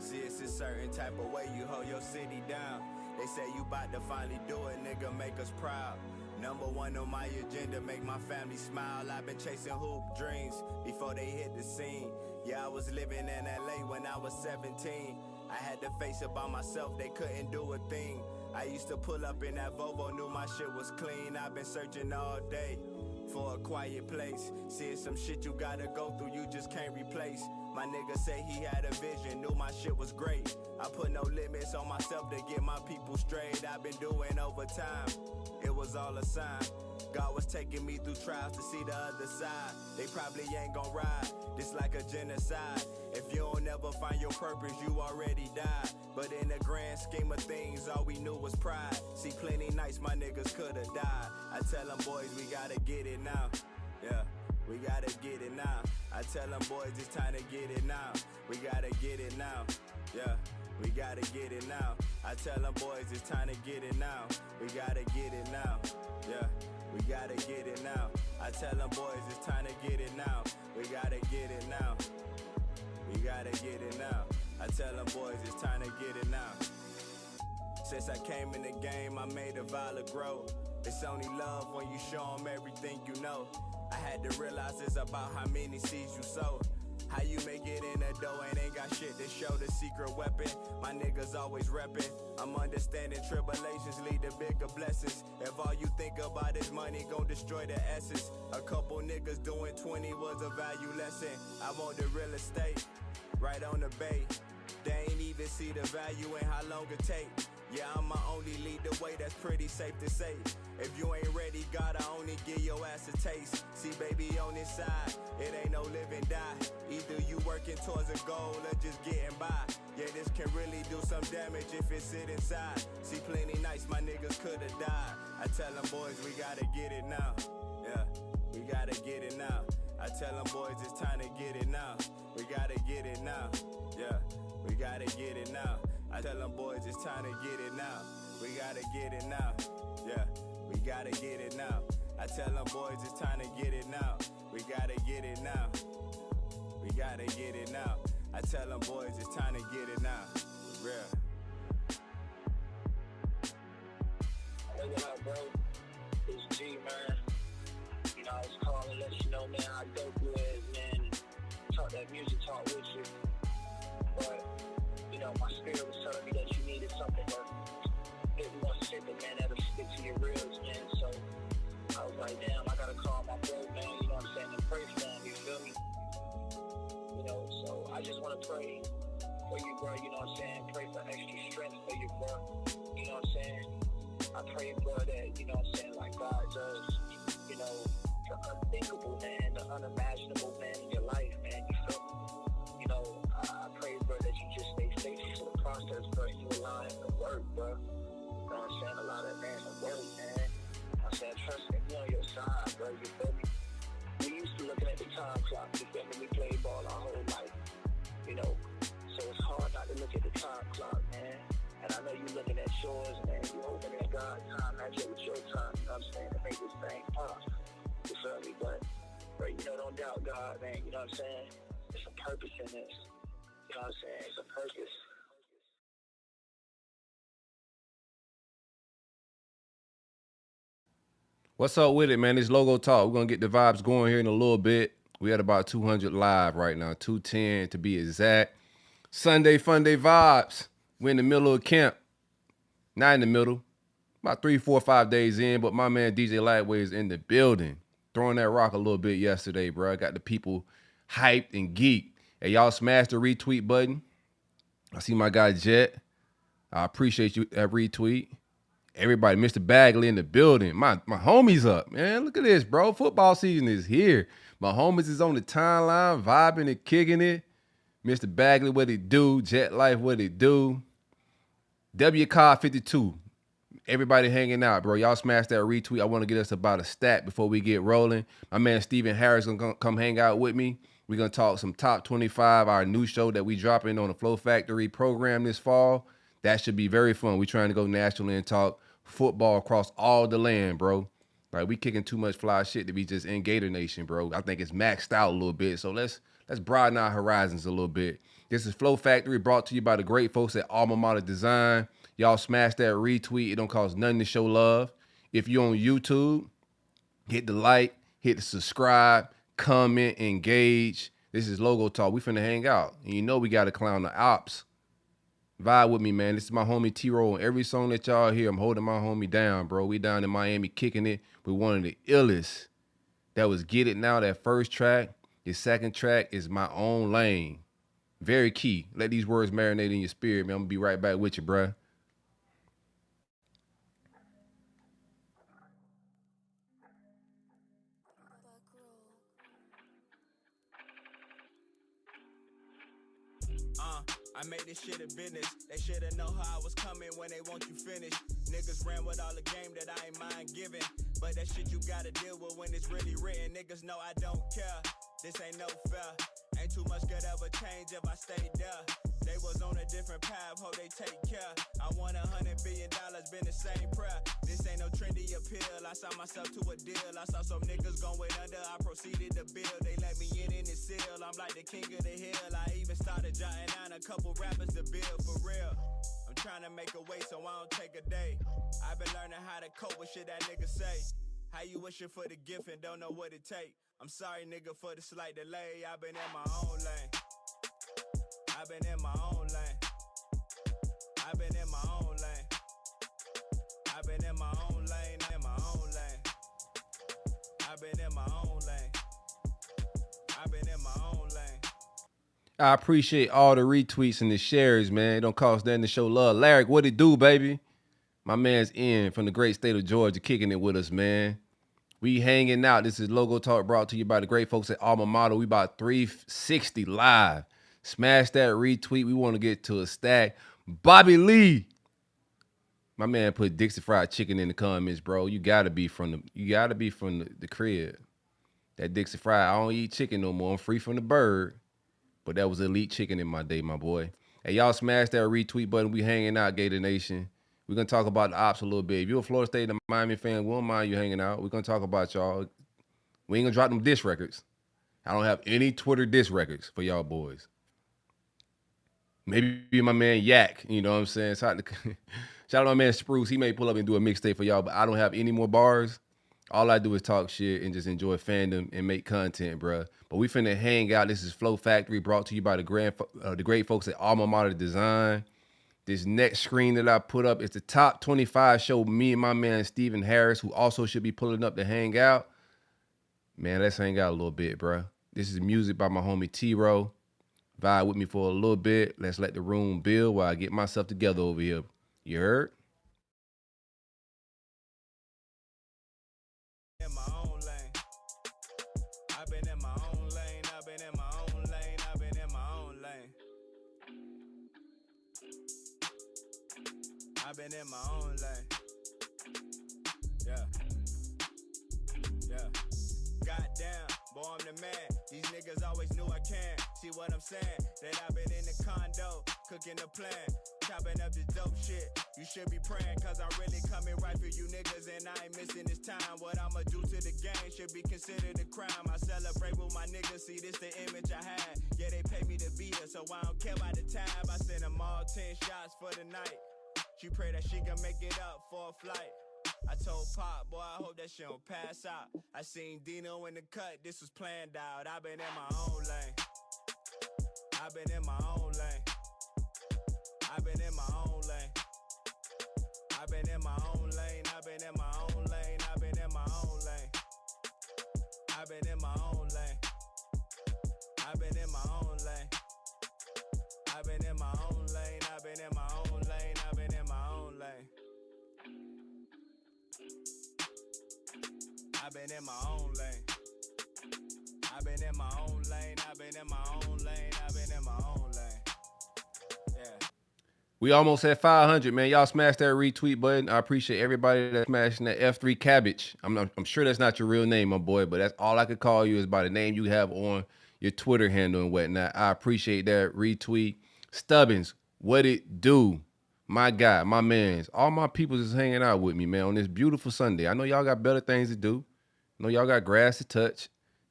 See, it's a certain type of way you hold your city down. They say you bout to finally do it, nigga, make us proud. Number one on my agenda, make my family smile. I've been chasing hoop dreams before they hit the scene. Yeah, I was living in LA when I was 17. I had to face it by myself, they couldn't do a thing. I used to pull up in that Volvo, knew my shit was clean. I've been searching all day for a quiet place. Seeing some shit you gotta go through, you just can't replace. My nigga say he had a vision, knew my shit was great. I put no limits on myself to get my people straight. I've been doing overtime, it was all a sign. God was taking me through trials to see the other side. They probably ain't gon' ride, this like a genocide. If you don't ever find your purpose, you already died. But in the grand scheme of things, all we knew was pride. See, plenty nights my niggas could've died. I tell them boys, we gotta get it now. Yeah, we gotta get it now. I tell them boys, it's time to get it now. We gotta get it now. Yeah, we gotta get it now. I tell them boys, it's time to get it now. We gotta get it now. Yeah, we gotta get it now. I tell them boys, it's time to get it now. We gotta get it now. We gotta get it now. I tell them boys, it's time to get it now. Since I came in the game, I made a vow to grow. It's only love when you show them everything you know. I had to realize it's about how many seeds you sow. How you make it in the dough and ain't got shit to show the secret weapon. My niggas always reppin'. I'm understanding tribulations lead to bigger blessings. If all you think about is money, gon' destroy the essence. A couple niggas doing 20 was a value lesson. I want the real estate, right on the bay. They ain't even see the value in how long it take. Yeah, I'ma only lead the way, that's pretty safe to say. If you ain't ready, gotta only give your ass a taste. See, baby, on this side, it ain't no live and die. Either you working towards a goal or just getting by. Yeah, this can really do some damage if it sit inside. See, plenty nights my niggas could've died. I tell them boys, we gotta get it now. Yeah, we gotta get it now. I tell them boys, it's time to get it now. We gotta get it now. Yeah, we gotta get it now. I tell them boys, it's time to get it now. We gotta get it now. Yeah, we gotta get it now. I tell them boys, it's time to get it now. We gotta get it now. We gotta get it now. I tell them boys, it's time to get it now. Real. Hey, what up, bro? It's G, man. You know, I was calling to let you know, man, how dope you is, man. And talk that music talk with you. But, you know, my spirit was telling me that you needed something that it more simple, man, that'll stick to your reels, man. So I was like, damn, I gotta call my bro, man, you know what I'm saying, and pray for him, you feel me? You know, so I just wanna pray for you, bro, you know what I'm saying? Pray for extra strength for you, bro. You know what I'm saying? I pray, bro, that, you know what I'm saying, like God does, you know, the unthinkable, man, the unimaginable, man, in your life, man, you feel me? You know, I pray, bro, that you just stay faithful to the process, bro, and you align the work, bro. You know what I'm saying? A lot of man of work, man. I'm saying, trust me, we on your side, bro, you feel me? We used to looking at the time clock, you feel me? We played ball our whole life, you know? So it's hard not to look at the time clock, man. And I know you looking at yours, man. You hoping that God's time match up with your time, you know what I'm saying, to make this thing pop. You feel me? But, bro, you know, don't doubt God, man. You know what I'm saying? There's a purpose in this. You know what I'm saying? It's a purpose. What's up with it, man? This Logo Talk. We're going to get the vibes going here in a little bit. We at about 200 live right now, 210 to be exact. Sunday Fun Day vibes. We're in the middle of camp. Not in the middle. About 3, 4, 5 days in, but my man DJ Lagway is in the building. Throwing that rock a little bit yesterday, bro. I got the people hyped and geeked. Hey, y'all smash the retweet button. I see my guy Jet. I appreciate you that retweet. Everybody, Mr. Bagley in the building. My homies up, man. Look at this, bro. Football season is here. My homies is on the timeline, vibing and kicking it. Mr. Bagley, what it do? Jet Life, what it do? WCOD52. Everybody hanging out, bro. Y'all smash that retweet. I want to get us about a stat before we get rolling. My man Stephen Harris going to come hang out with me. We're going to talk some Top 25, our new show that we dropping on the Flow Factory program this fall. That should be very fun. We're trying to go nationally and talk football across all the land, bro. Like, we kicking too much fly shit to be just in Gator Nation, bro. I think it's maxed out a little bit. So let's Let's broaden our horizons a little bit. This is Flow Factory, brought to you by the great folks at Alma Mater Design. Y'all smash that retweet. It don't cost nothing to show love. If you're on YouTube, hit the like, hit the subscribe, comment, engage. This is Logo Talk. We finna hang out. And you know we got to clown the ops. Vibe with me, man. This is my homie T-Roll. On every song that y'all hear, I'm holding my homie down, bro. We down in Miami kicking it with one of the illest. That was Get It Now, that first track. Your second track is My Own Lane. Very key. Let these words marinate in your spirit, man. I'm going to be right back with you, bruh. I made this shit a business. They shoulda know how I was coming when they want you finished. Niggas ran with all the game that I ain't mind giving. But that shit you gotta deal with when it's really written. Niggas know I don't care. This ain't no fair. Ain't too much could ever change if I stayed there. They was on a different path, hope they take care. I want $100 billion, been the same prayer. This ain't no trendy appeal. I signed myself to a deal. I saw some niggas going under, I proceeded to build. They let me in the seal. I'm like the king of the hill. I even started jotting down a couple rappers to build for real. I'm trying to make a way so I don't take a day. I've been learning how to cope with shit that niggas say. How you wishing for the gift and don't know what it take? I'm sorry, nigga, for the slight delay. I've been in my own lane. I've been in my own lane. I've been in my own lane. I've been in my own lane. In my own lane. I've been in my own lane. I've been in my own lane. I appreciate all the retweets and the shares, man. It don't cost nothing to show love. Larry, what it do, baby? My man's in from the great state of Georgia, kicking it with us, man. We hanging out. This is Logo Talk, brought to you by the great folks at Alma Mater. We about 360 live. Smash that retweet. We want to get to a stack. Bobby Lee. My man put Dixie Fried Chicken in the comments, bro. You gotta be from the crib. That Dixie Fried, I don't eat chicken no more. I'm free from the bird. But that was elite chicken in my day, my boy. Hey, y'all smash that retweet button. We hanging out, Gator Nation. We're going to talk about the ops a little bit. If you're a Florida State and Miami fan, we don't mind you hanging out. We're going to talk about y'all. We ain't going to drop them diss records. I don't have any Twitter diss records for y'all boys. Maybe my man Yak, you know what I'm saying? Shout out to my man Spruce. He may pull up and do a mixtape for y'all, but I don't have any more bars. All I do is talk shit and just enjoy fandom and make content, bruh. But we finna hang out. This is Flow Factory, brought to you by the great folks at Alma Mater Design. This next screen that I put up is the top 25 show. Me and my man Stephen Harris, who also should be pulling up to hang out. Man, let's hang out a little bit, bruh. This is music by my homie T-Row. Vibe with me for a little bit. Let's let the room build while I get myself together over here. You heard? In my own lane. I've been in my own lane. I've been in my own lane. I've been in my own lane. I've been in my own lane. Yeah. Yeah. Goddamn, boy, I'm the man. These niggas always knew I can. See what I'm saying? That I've been in the condo, cooking the plan, chopping up the dope shit. You should be praying, cause I'm really coming right for you niggas, and I ain't missing this time. What I'ma do to the game should be considered a crime. I celebrate with my niggas, see this the image I had. Yeah, they pay me to be here, so I don't care about the time. I send them all 10 shots for the night. She pray that she can make it up for a flight. I told Pop, boy, I hope that she don't pass out. I seen Dino in the cut, this was planned out. I've been in my own lane. I've been in my own lane. I've been in my own lane. I've been in my own lane. I've been in my own lane. I've been in my own lane. I've been in my own lane. I've been in my own lane. I've been in my own lane. I've been in my own lane. I've been in my own lane. I've been in my own lane. I've been in my own lane. I've been in my own lane. I've been in my own lane. Yeah. We almost at 500, man. Y'all smash that retweet button. I appreciate everybody that's smashing that F3 Cabbage. I'm sure that's not your real name, my boy, but that's all I could call you is by the name you have on your Twitter handle and whatnot. I appreciate that retweet. Stubbins, what it do? My guy, my mans, all my people is hanging out with me, man, on this beautiful Sunday. I know y'all got better things to do. I know y'all got grass to touch,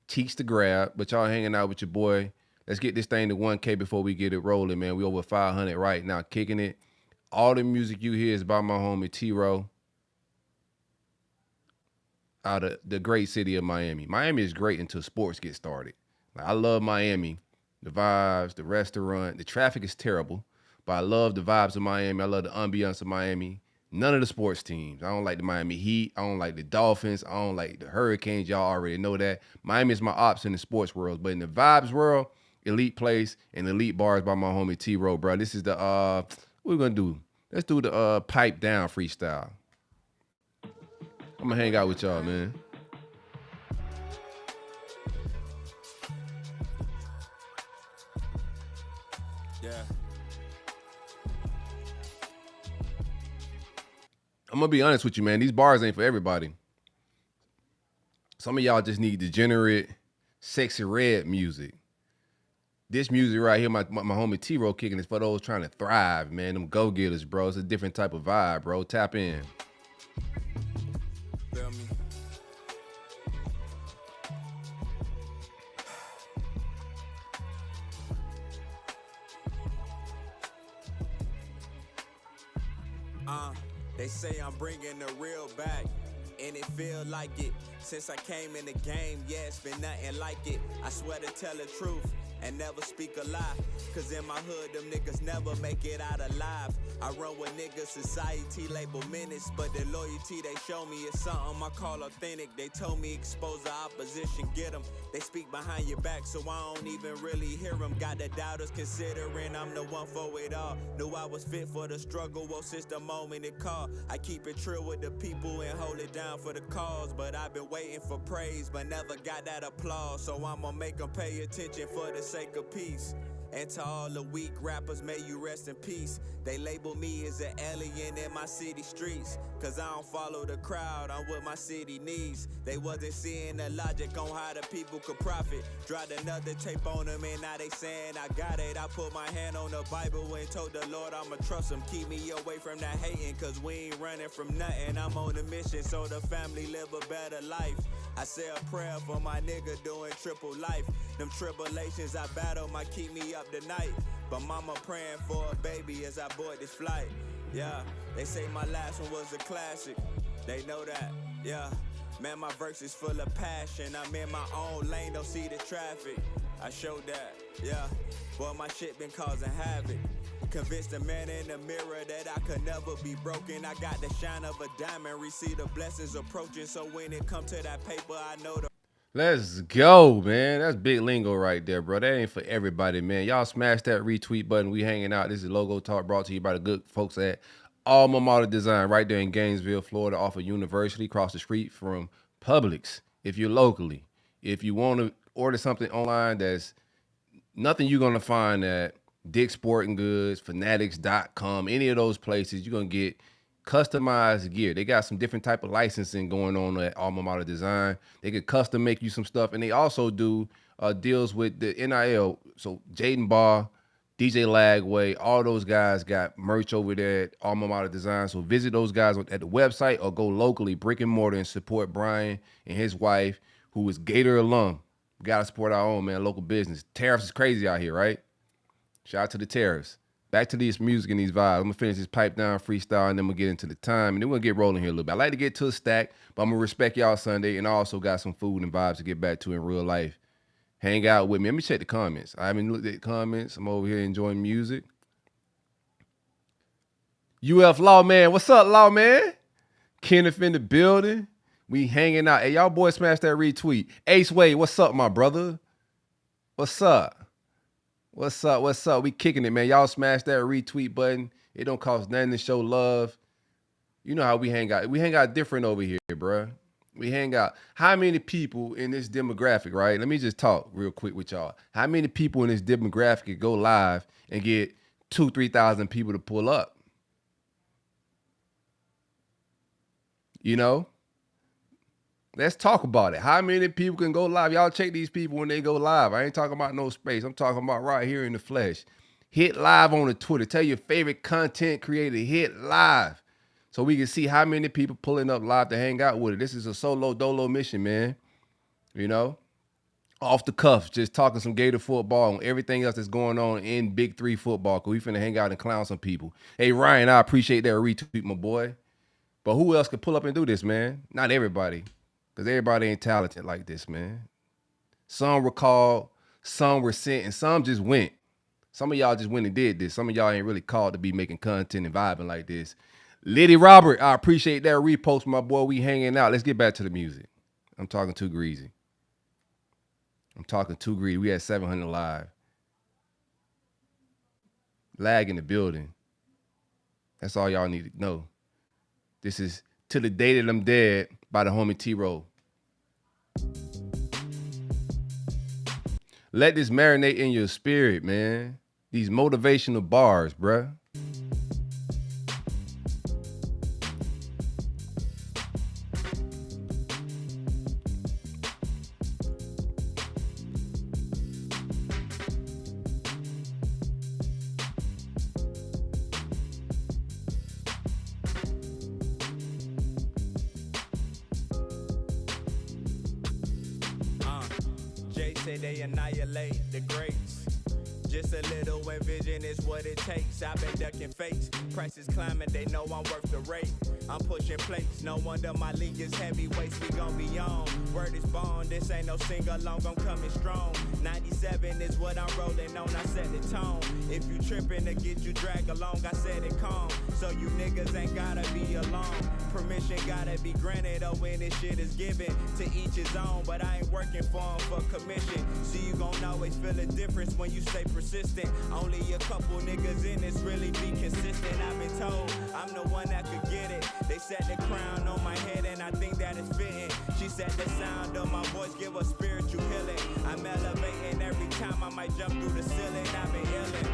cheeks to grab, but y'all hanging out with your boy Let's get this thing to 1K before we get it rolling, man. We over 500 right now, kicking it. All the music you hear is by my homie T-Ro out of the great city of Miami. Miami is great until sports get started. Like, I love Miami. The vibes, the restaurant, the traffic is terrible, but I love the vibes of Miami. I love the ambiance of Miami. None of the sports teams. I don't like the Miami Heat. I don't like the Dolphins. I don't like the Hurricanes. Y'all already know that. Miami is my ops in the sports world, but in the vibes world, elite place and elite bars by my homie T-Ro, bro. This is the what we gonna do? Let's do the pipe down freestyle. I'm gonna hang out with y'all, man. Yeah. I'm gonna be honest with you, man. These bars ain't for everybody. Some of y'all just need degenerate, sexy red music. This music right here, my homie T-Ro kicking is for those trying to thrive, man. Them go-getters, bro. It's a different type of vibe, bro. Tap in. Feel me? They say I'm bringing the real back, and it feel like it. Since I came in the game, yeah, it's been nothing like it. I swear to tell the truth and never speak a lie, cause in my hood, them niggas never make it out alive. I run with niggas, society label menace, but the loyalty they show me is something I call authentic. They told me expose the opposition, get them. They speak behind your back, so I don't even really hear them. Got the doubters considering I'm the one for it all. Knew I was fit for the struggle, well, since the moment it called. I keep it true with the people and hold it down for the cause, but I've been waiting for praise, but never got that applause. So I'ma make them pay attention for the sake of peace. And to all the weak rappers, may you rest in peace. They label me as an alien in my city streets, cause I don't follow the crowd, I'm what my city needs. They wasn't seeing the logic on how the people could profit. Dropped another tape on them and now they saying I got it. I put my hand on the Bible and told the Lord I'ma trust him. Keep me away from that hating, cause we ain't running from nothing. I'm on a mission so the family live a better life. I say a prayer for my nigga doing triple life. Them tribulations I battle might keep me up tonight, but mama praying for a baby as I board this flight. Yeah, they say my last one was a classic. They know that, yeah. Man, my verse is full of passion. I'm in my own lane, don't see the traffic. I showed that, yeah. Boy, my shit been causing havoc. Convinced the man in the mirror that I could never be broken. I got the shine of a diamond, receive the blessings approaching. So when it come to that paper, I know the... Let's go, man. That's big lingo right there, bro. That ain't for everybody, man. Y'all smash that retweet button. We hanging out. This is Logo Talk brought to you by the good folks at Alma Mater Design right there in Gainesville, Florida, off of University, across the street from Publix. If you're locally, if you want to order something online that's nothing you're going to find at Dick's Sporting Goods, Fanatics.com, any of those places, you're going to get customized gear. They got some different type of licensing going on at Alma Mater Design. They could custom make you some stuff, and they also do deals with the NIL. So Jaden Barr, DJ Lagway, all those guys got merch over there at Alma Mater Design. So visit those guys at the website or go locally, brick and mortar, and support Brian and his wife, who is Gator alum. We got to support our own, man, local business. Tariffs is crazy out here, right? Shout out to the tariffs. Back to these music and these vibes. I'm going to finish this pipe down freestyle, and then we'll get into the time, and then we'll get rolling here a little bit. I like to get to a stack, but I'm going to respect y'all Sunday, and I also got some food and vibes to get back to in real life. Hang out with me. Let me check the comments. I haven't looked at the comments. I'm over here enjoying music. UF Lawman. What's up, Lawman? Kenneth in the building. We hanging out. Hey, y'all boys smash that retweet. Ace Wade, what's up, my brother? What's up? What's up? What's up? We kicking it, man. Y'all smash that retweet button. It don't cost nothing to show love. You know how we hang out. We hang out different over here, bro. We hang out. How many people in this demographic, right? Let me just talk real quick with y'all. How many people in this demographic go live and get 2,000-3,000 people to pull up? You know? Let's talk about it. How many people can go live? Y'all check these people when they go live. I ain't talking about no space. I'm talking about right here in the flesh. Hit live on the Twitter. Tell your favorite content creator, hit live. So we can see how many people pulling up live to hang out with it. This is a solo dolo mission, man. You know? off the cuff, just talking some Gator football and everything else that's going on in Big 3 football, because we finna hang out and clown some people. Hey, Ryan, I appreciate that retweet, my boy. But who else could pull up and do this, man? Not everybody, because everybody ain't talented like this, man. Some were called, some were sent, and some just went. Some of y'all just went and did this. Some of y'all ain't really called to be making content and vibing like this. Liddy Robert, I appreciate that repost, my boy. We hanging out. Let's get back to the music. I'm talking too greasy. We had 700 live. Lag in the building. That's all y'all need to know. This is To the Day That I'm Dead by the homie T-Roll. Let this marinate in your spirit, man. These motivational bars, bruh. Jay said they annihilate the greats. Just a little envision is what it takes. I've been ducking fakes. Prices climbing, they know I'm worth the rate. I'm pushing plates. No wonder my league is heavyweights. We gon' be on. Word is born. This ain't no sing-along. I'm coming strong. 97 is what I'm rolling on. I set the tone. If you tripping to get you drag along, I said it calm. So you niggas ain't gotta be alone. Permission gotta be granted. Oh, when this shit is given to each his own. But I ain't working for 'em for commission. See, you gon' always feel a difference when you stay persistent. Only a couple niggas in this really be consistent. I've been told I'm the one that could get it. They set the crown on my head and I think that is fitting. She said the sound of my voice give us spiritual healing. I'm elevating every time I might jump through the ceiling. I've been yelling.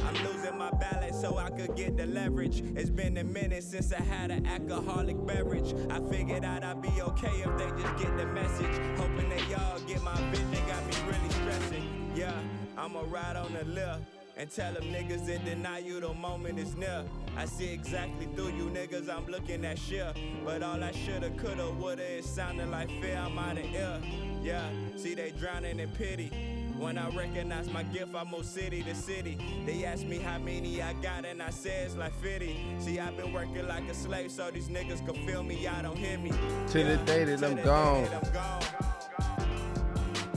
I'm losing my balance so I could get the leverage. It's been a minute since I had an alcoholic beverage. I figured out I'd be okay if they just get the message. Hoping that y'all get my vision, got me really stressing. Yeah, I'ma ride on the lift and tell them niggas that deny you the moment is near. I see exactly through you niggas, I'm looking at shit. But all I shoulda, coulda, woulda, it sounded like fear, I'm out of ear. Yeah, see they drowning in pity. When I recognize my gift, I move city to city. They ask me how many I got and I say it's like 50. See, I've been working like a slave so these niggas can feel me, I don't hear me. To the day that I'm gone.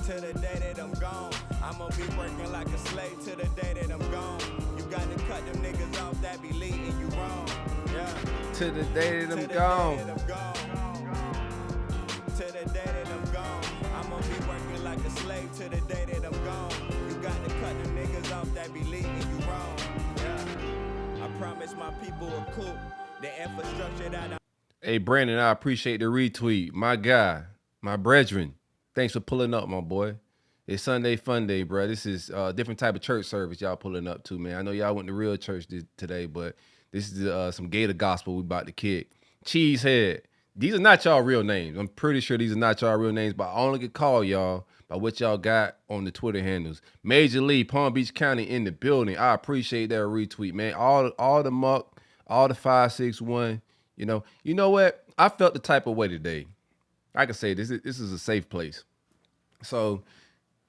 To the day that I'm gone. I'ma be working like a slave to the day that I'm gone. You got to cut them niggas off that be leading you wrong. Yeah. To the day that I'm gone. To the day that I'm gone. I'ma be working like a slave to the day that I'm gone. You got to cut them niggas off that be leading you wrong. Yeah. I promise my people are cool. The infrastructure that I... Hey, Brandon, I appreciate the retweet. My guy, my brethren. Thanks for pulling up, my boy. It's Sunday Fun Day, bro. This is a different type of church service y'all pulling up to, man. I know y'all went to real church today, but this is some Gator gospel we about to kick. Cheesehead. These are not y'all real names. I'm pretty sure these are not y'all real names, but I only can call y'all by what y'all got on the Twitter handles. Major League, Palm Beach County in the building. I appreciate that retweet, man. All the muck, all the 561. You know what? I felt the type of way today. I can say this is a safe place. So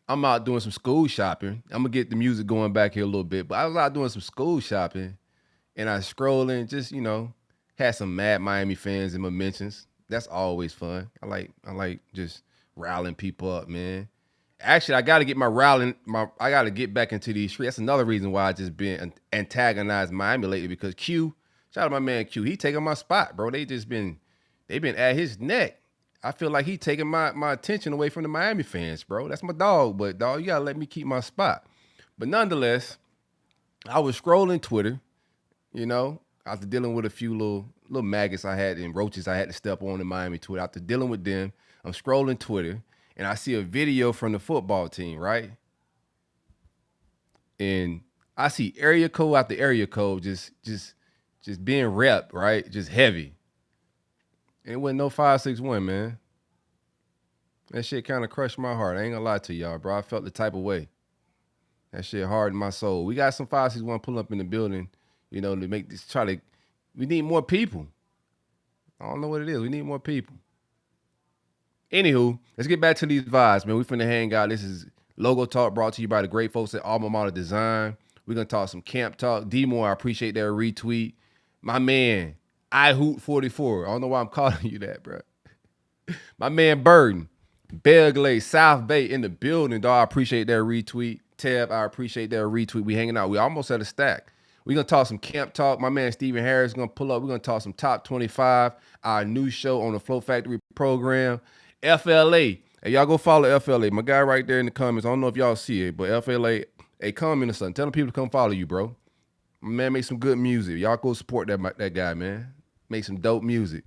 I'm out doing some school shopping. I'm gonna get the music going back here a little bit, but I was out doing some school shopping and I scrolling, just, had some Mad Miami fans in my mentions. That's always fun. I like just riling people up, man. Actually, I gotta get back into these streets. That's another reason why I just been antagonized Miami lately, because Q, shout out my man Q, he taking my spot, bro. They've been at his neck. I feel like he taking my attention away from the Miami fans, bro. That's my dog, but dog, you gotta let me keep my spot. But nonetheless, I was scrolling Twitter, after dealing with a few little maggots I had and roaches I had to step on in Miami Twitter. After dealing with them, I'm scrolling Twitter and I see a video from the football team, right? And I see area code after area code just being repped, right? Just heavy. And it wasn't no 561, man. That shit kind of crushed my heart. I ain't gonna lie to y'all, bro. I felt the type of way. That shit hardened my soul. We got some 561 pull up in the building, to make this, we need more people. I don't know what it is. We need more people. Anywho, let's get back to these vibes, man. We finna hang out. This is Logo Talk brought to you by the great folks at Alma Mater Design. We're gonna talk some camp talk. D-Moore, I appreciate that retweet. My man, I Hoot 44. I don't know why I'm calling you that, bro. My man Burden, Belglade, South Bay in the building, dog. I appreciate that retweet. Tab, I appreciate that retweet. We hanging out. We almost at a stack. We're gonna talk some camp talk. My man Stephen Harris is gonna pull up. We're gonna talk some top 25, our new show on the Flow Factory program. FLA. Hey, y'all go follow FLA. My guy right there in the comments. I don't know if y'all see it, but FLA, hey, comment or something. Tell them people to come follow you, bro. My man make some good music. Y'all go support that guy, man. Make some dope music.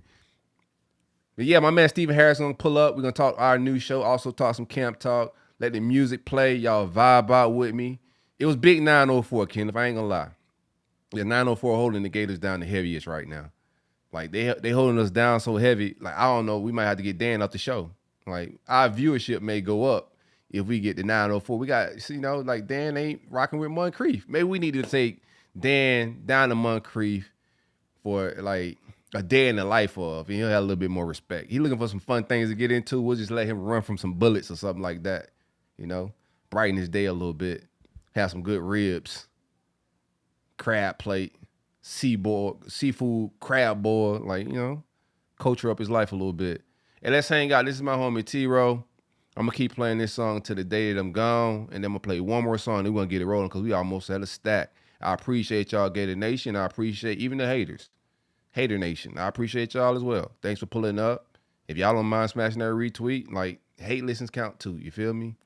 But yeah, my man Stephen Harris gonna pull up. We're gonna talk our new show. Also talk some camp talk. Let the music play. Y'all vibe out with me. It was big 904, Ken, if I ain't gonna lie. Yeah, 904 holding the Gators down the heaviest right now. Like they holding us down so heavy. Like I don't know, we might have to get Dan off the show. Like our viewership may go up if we get the 904. We got, like Dan ain't rocking with Moncrief. Maybe we need to take Dan down to Moncrief for like a day in the life of, and he'll have a little bit more respect. He looking for some fun things to get into. We'll just let him run from some bullets or something like that. Brighten his day a little bit. Have some good ribs, crab plate, seafood, crab boil, culture up his life a little bit. And let's hang out. This is my homie T-Ro. I'm going to keep playing this song to the day that I'm gone, and then I'm going to play one more song, and we're going to get it rolling because we almost at a stack. I appreciate y'all, Gator Nation. I appreciate even the haters. Hater Nation, I appreciate y'all as well. Thanks for pulling up. If y'all don't mind smashing that retweet, hate listens count too. You feel me?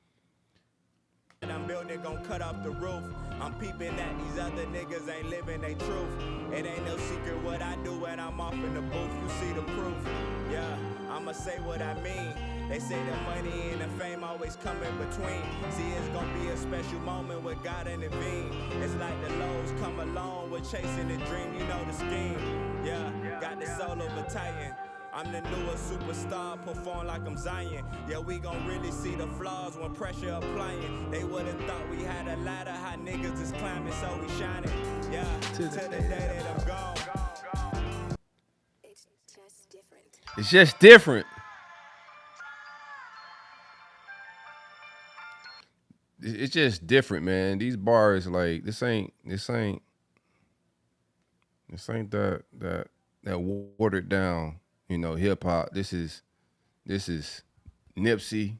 And I'm building, gon' cut off the roof. I'm peeping that these other niggas ain't living they truth. It ain't no secret what I do when I'm off in the booth. You see the proof. Yeah, I'ma say what I mean. They say the money and the fame always come in between. See, it's gonna be a special moment with God intervene. It's like the lows come along with chasing the dream. You know the scheme. Yeah, got the soul of a titan. I'm the newest superstar, perform like I'm Zion. Yeah, we gon' really see the flaws when pressure applying. They would've thought we had a ladder, how niggas is climbing, so we shining. Yeah, to the day that I'm gone. It's just different. It's just different. It's just different, man. These bars, this ain't that watered down, hip hop. This is Nipsey.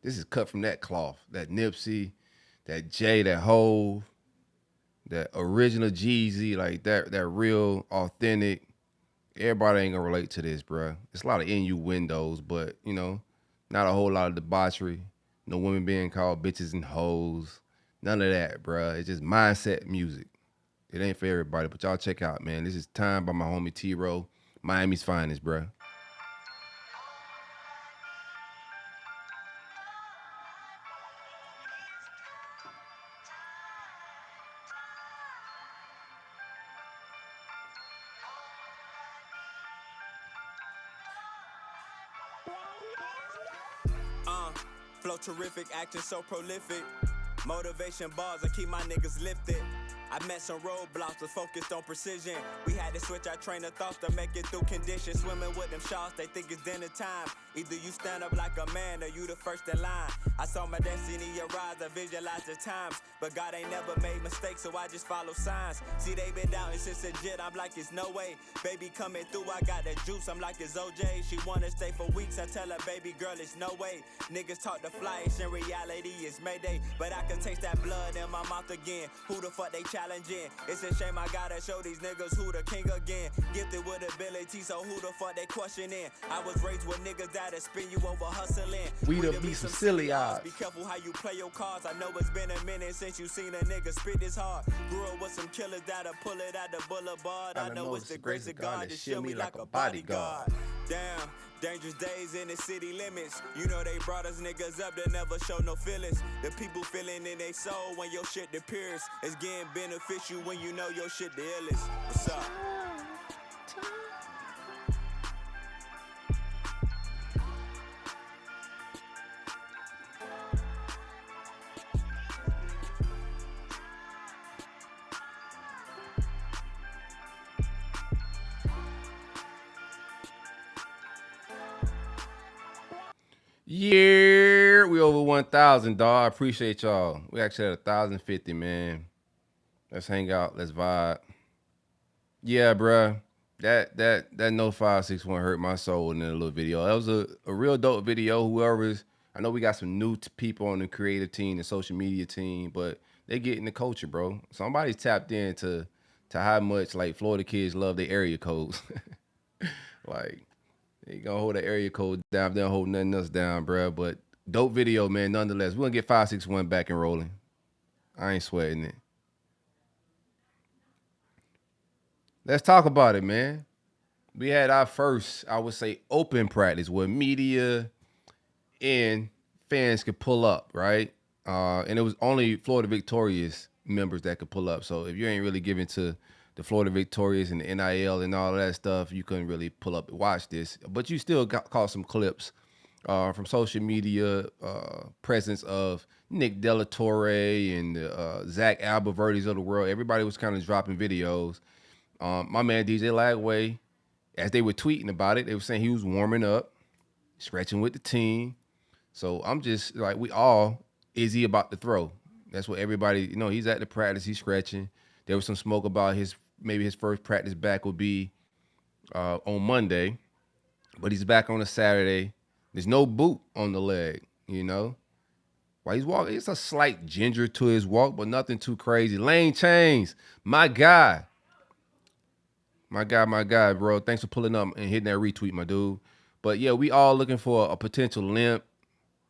This is cut from that cloth. That Nipsey, that Jay, that Hove, that original Jeezy, like that real authentic. Everybody ain't gonna relate to this, bruh. It's a lot of innuendos, but not a whole lot of debauchery. No women being called bitches and hoes. None of that, bruh. It's just mindset music. It ain't for everybody, but y'all check out, man. This is Time by my homie T-Ro. Miami's finest, bruh. Flow terrific, acting so prolific. Motivation bars, I keep my niggas lifted. I met some roadblocks, but focused on precision. We had to switch our train of thoughts to make it through conditions. Swimming with them sharks, they think it's dinner time. Either you stand up like a man or you the first in line. I saw my destiny arise, I visualized the times. But God ain't never made mistakes, so I just follow signs. See, they been doubting since legit, I'm like, it's no way. Baby coming through, I got that juice, I'm like, it's OJ. She wanna stay for weeks, I tell her, baby girl, it's no way. Niggas talk the flights, in reality it's Mayday. But I can taste that blood in my mouth again. Who the fuck they challenging? It's a shame I gotta show these niggas who the king again. Gifted with ability, so who the fuck they questioning? I was raised with niggas that'll spin you over hustling. We done be some silly odds. Be careful how you play your cards. I know it's been a minute since you seen a nigga spit this hard. Grew up with some killers that'll pull it out the boulevard. I know it's the grace of God to shield me like a bodyguard. Damn. Dangerous days in the city limits. You know they brought us niggas up that never show no feelings. The people feeling in their soul when your shit disappears. It's getting beneficial when you know your shit the illest. What's up? Yeah, we over 1,000, dog. I appreciate y'all. We actually at 1,050, man. Let's hang out. Let's vibe. Yeah, bruh. That no 561 hurt my soul in a little video. That was a real dope video. Whoever's, I know we got some new people on the creative team, the social media team, but they get in the culture, bro. Somebody's tapped into to how much like Florida kids love their area codes. Like they gonna hold the area code down, they don't hold nothing else down, bruh. But dope video, man. Nonetheless, we're gonna get 561 back and rolling. I ain't sweating it. Let's talk about it, man. We had our first, I would say, open practice where media and fans could pull up, right? And it was only Florida Victorious members that could pull up. So if you ain't really giving to the Florida Victorious and the NIL and all of that stuff, you couldn't really pull up and watch this. But you still caught some clips from social media presence of Nick Delatorre and Zach Alberverdes of the world. Everybody was kind of dropping videos. My man DJ Lagway, as they were tweeting about it, they were saying he was warming up, stretching with the team. So I'm just like, we all, is he about to throw? That's what everybody, he's at the practice, he's stretching. There was some smoke about maybe his first practice back would be on Monday, but he's back on a Saturday. There's no boot on the leg, While he's walking, it's a slight ginger to his walk, but nothing too crazy. Lane Chains, my guy. My guy, bro. Thanks for pulling up and hitting that retweet, my dude. But yeah, we all looking for a potential limp,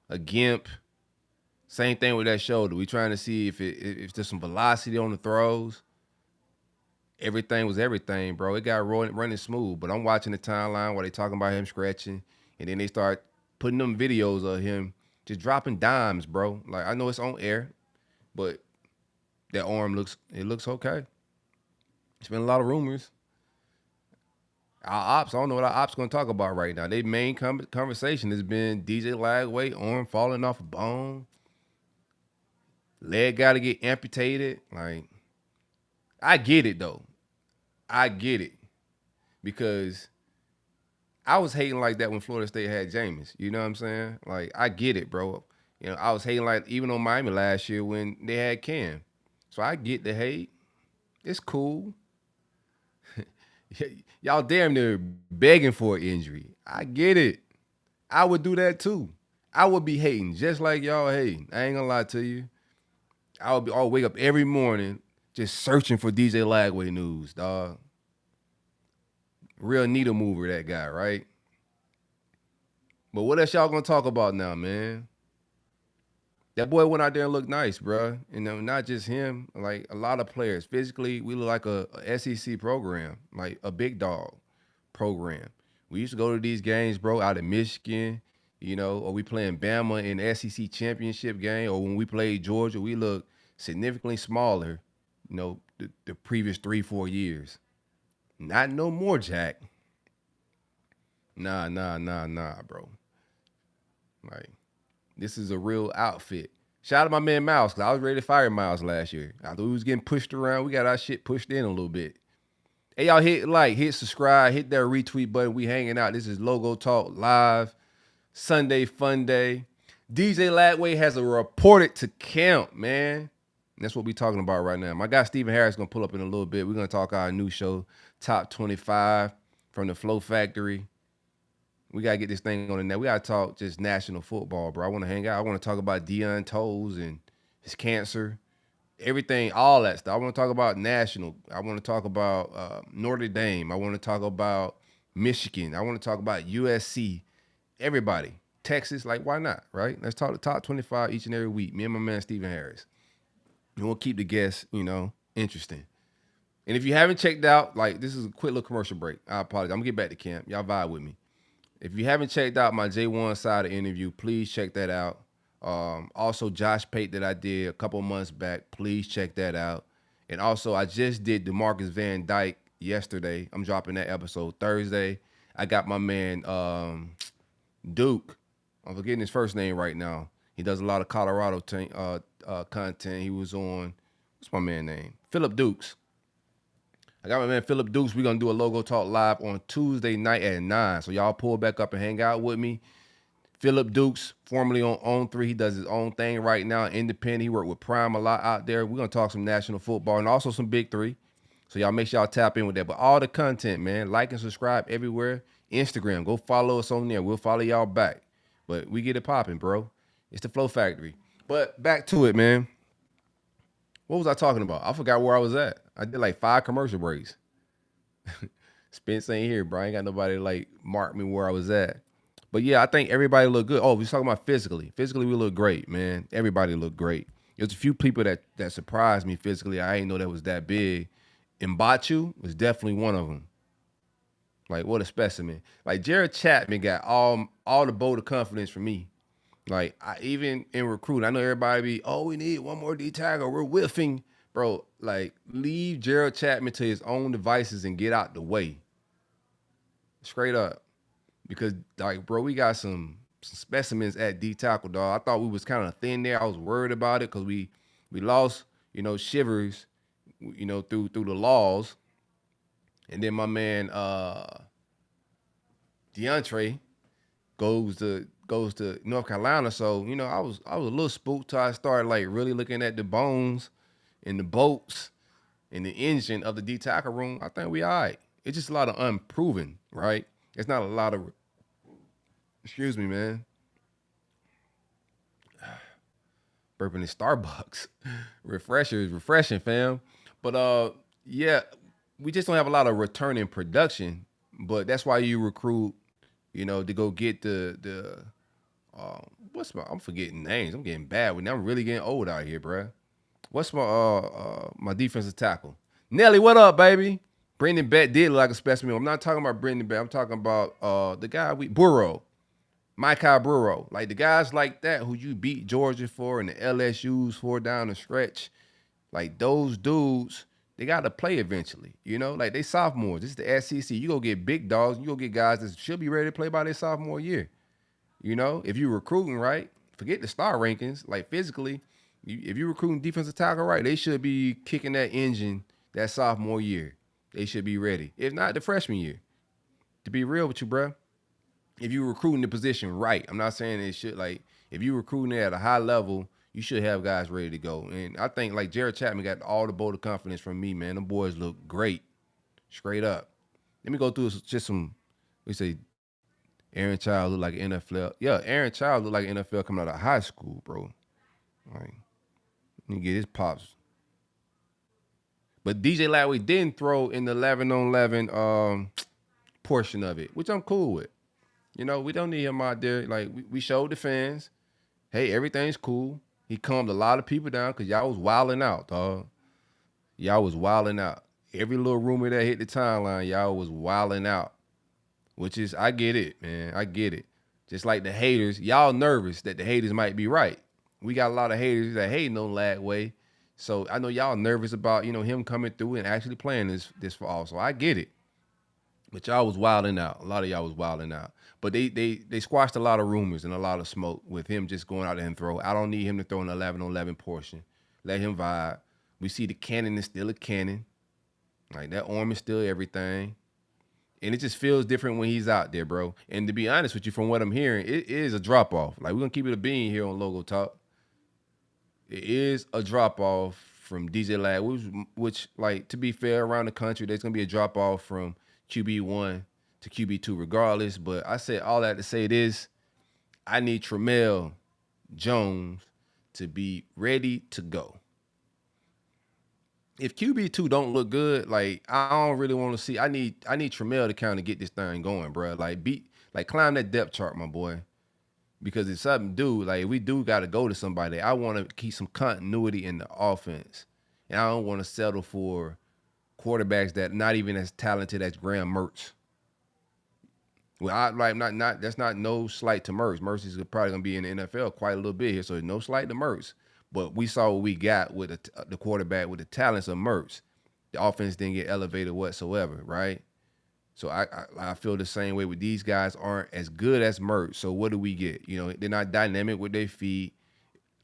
a gimp. Same thing with that shoulder. We trying to see if there's some velocity on the throws. Everything was everything, bro. It got running smooth. But I'm watching the timeline while they talking about him scratching, and then they start putting them videos of him just dropping dimes, bro. Like I know it's on air, but that arm looks okay. It's been a lot of rumors. Our ops, I don't know what our ops going to talk about right now. Their main conversation has been DJ Lagway, arm falling off a bone. Leg got to get amputated. Like, I get it, though. I get it. Because I was hating like that when Florida State had Jameis. You know what I'm saying? Like, I get it, bro. I was hating like even on Miami last year when they had Cam. So I get the hate. It's cool. Y'all damn near begging for an injury. I get it. I would do that too. I would be hating just like y'all hating. I ain't gonna lie to you. I'll wake up every morning just searching for DJ Lagway news, dog. Real needle mover, that guy, right? But what else y'all gonna talk about now, man? That boy went out there and looked nice, bro. Not just him, like a lot of players. Physically, we look like a SEC program, like a big dog program. We used to go to these games, bro, out of Michigan, or we playing Bama in the SEC championship game, or when we played Georgia, we look significantly smaller, the previous 3-4 years. Not no more, Jack. Nah, bro. Like, this is a real outfit. Shout out to my man Miles, because I was ready to fire Miles last year. I thought we was getting pushed around. We got our shit pushed in a little bit. Hey, y'all hit subscribe, hit that retweet button. We hanging out. This is Logo Talk Live, Sunday Fun Day. DJ Lagway has a reported to camp, man. And that's what we talking about right now. My guy Stephen Harris going to pull up in a little bit. We're going to talk our new show, Top 25 from the Flow Factory. We got to get this thing on the net. We got to talk just national football, bro. I want to hang out. I want to talk about Deion Toes and his cancer, everything, all that stuff. I want to talk about national. I want to talk about Notre Dame. I want to talk about Michigan. I want to talk about USC, everybody. Texas, like, why not, right? Let's talk the top 25 each and every week. Me and my man Stephen Harris. And we'll keep the guests, interesting. And if you haven't checked out, like, this is a quick little commercial break. I apologize. I'm going to get back to camp. Y'all vibe with me. If you haven't checked out my J1 side of interview, please check that out. Also, Josh Pate that I did a couple months back, please check that out. And also, I just did DeMarcus Van Dyke yesterday. I'm dropping that episode Thursday. I got my man Duke. I'm forgetting his first name right now. He does a lot of Colorado content. He was on, what's my man name? Phillip Dukes. I got my man Phillip Dukes. We're going to do a Logo Talk Live on Tuesday night at 9. So y'all pull back up and hang out with me. Phillip Dukes, formerly on 3, he does his own thing right now, independent. He worked with Prime a lot out there. We're going to talk some national football and also some Big 3. So y'all make sure y'all tap in with that. But all the content, man, like and subscribe everywhere. Instagram, go follow us on there. We'll follow y'all back. But we get it popping, bro. It's the Flow Factory. But back to it, man. What was I talking about? I forgot where I was at. I did like 5 commercial breaks. Spence ain't here, bro. I ain't got nobody to like mark me where I was at. But yeah, I think everybody looked good. Oh, we was talking about physically. Physically, we look great, man. Everybody looked great. There's a few people that surprised me physically. I didn't know that was that big. Mbachu was definitely one of them. Like, what a specimen. Like, Jared Chapman got all the vote of confidence from me. Like, even in recruiting, I know everybody be, oh, we need one more D tackle. We're whiffing. Bro, like, leave Jared Chapman to his own devices and get out the way. Straight up. Because, like, bro, we got some specimens at D tackle, dog. I thought we was kind of thin there. I was worried about it because we lost, Shivers, through the laws. And then my man DeAndre goes to North Carolina. So, I was a little spooked till I started like really looking at the bones and the bolts and the engine of the D tackle room. I think we all right. It's just a lot of unproven, right? It's not a lot of excuse me, man. Burping in Starbucks. Refreshing, fam. But yeah, we just don't have a lot of return in production. But that's why you recruit, to go get the I'm forgetting names. I'm getting bad with them. I'm really getting old out here, bruh. What's my defensive tackle? Nelly, what up, baby? Brendan Beck did look like a specimen. I'm not talking about Brendan Beck. I'm talking about the guy Burrow. Micah Burrow. Like the guys like that who you beat Georgia for and the LSUs for down the stretch. Like those dudes, they got to play eventually. Like they sophomores. This is the SEC. You go get big dogs. You go get guys that should be ready to play by their sophomore year. If you're recruiting right, forget the star rankings. Like physically, if you're recruiting defensive tackle right, they should be kicking that engine that sophomore year. They should be ready. If not, the freshman year. To be real with you, bro. If you're recruiting the position right, I'm not saying it should, like, if you're recruiting it at a high level, you should have guys ready to go. And I think, like, Jared Chapman got all the vote of confidence from me, man. Them boys look great. Straight up. Let me go through just some, we say, Aaron Child look like NFL. Yeah, Aaron Child look like NFL coming out of high school, bro. All right. Let me get his pops. But DJ Lagway didn't throw in the 11-on-11 portion of it, which I'm cool with. We don't need him out there. Like, we showed the fans, hey, everything's cool. He calmed a lot of people down because y'all was wilding out, dog. Y'all was wilding out. Every little rumor that hit the timeline, y'all was wilding out. Which is, I get it, man. I get it. Just like the haters, y'all nervous that the haters might be right. We got a lot of haters that hating on Lagway. So I know y'all nervous about, him coming through and actually playing this fall. So I get it. But y'all was wilding out. A lot of y'all was wilding out. But they squashed a lot of rumors and a lot of smoke with him just going out there and throw. I don't need him to throw an 11-on-11 portion. Let him vibe. We see the cannon is still a cannon. Like, that arm is still everything. And it just feels different when he's out there, bro. And to be honest with you, from what I'm hearing, it is a drop-off. Like, we're going to keep it a bean here on Logo Talk. It is a drop-off from DJ Lagway, which, like, to be fair, around the country, there's going to be a drop-off from QB1 to QB2 regardless. But I said all that to say this, I need Tramell Jones to be ready to go. If QB2 don't look good, like, I don't really want to see. I need Tramell to kind of get this thing going, bro. Like, climb that depth chart, my boy. Because if something if we do got to go to somebody, I want to keep some continuity in the offense. And I don't want to settle for quarterbacks that not even as talented as Graham Mertz. Well, that's not no slight to Mertz. Mertz is probably gonna be in the NFL quite a little bit here, so no slight to Mertz. But we saw what we got with the quarterback with the talents of Mertz. The offense didn't get elevated whatsoever, right? So I feel the same way with these guys aren't as good as Mertz. So what do we get? They're not dynamic with their feet.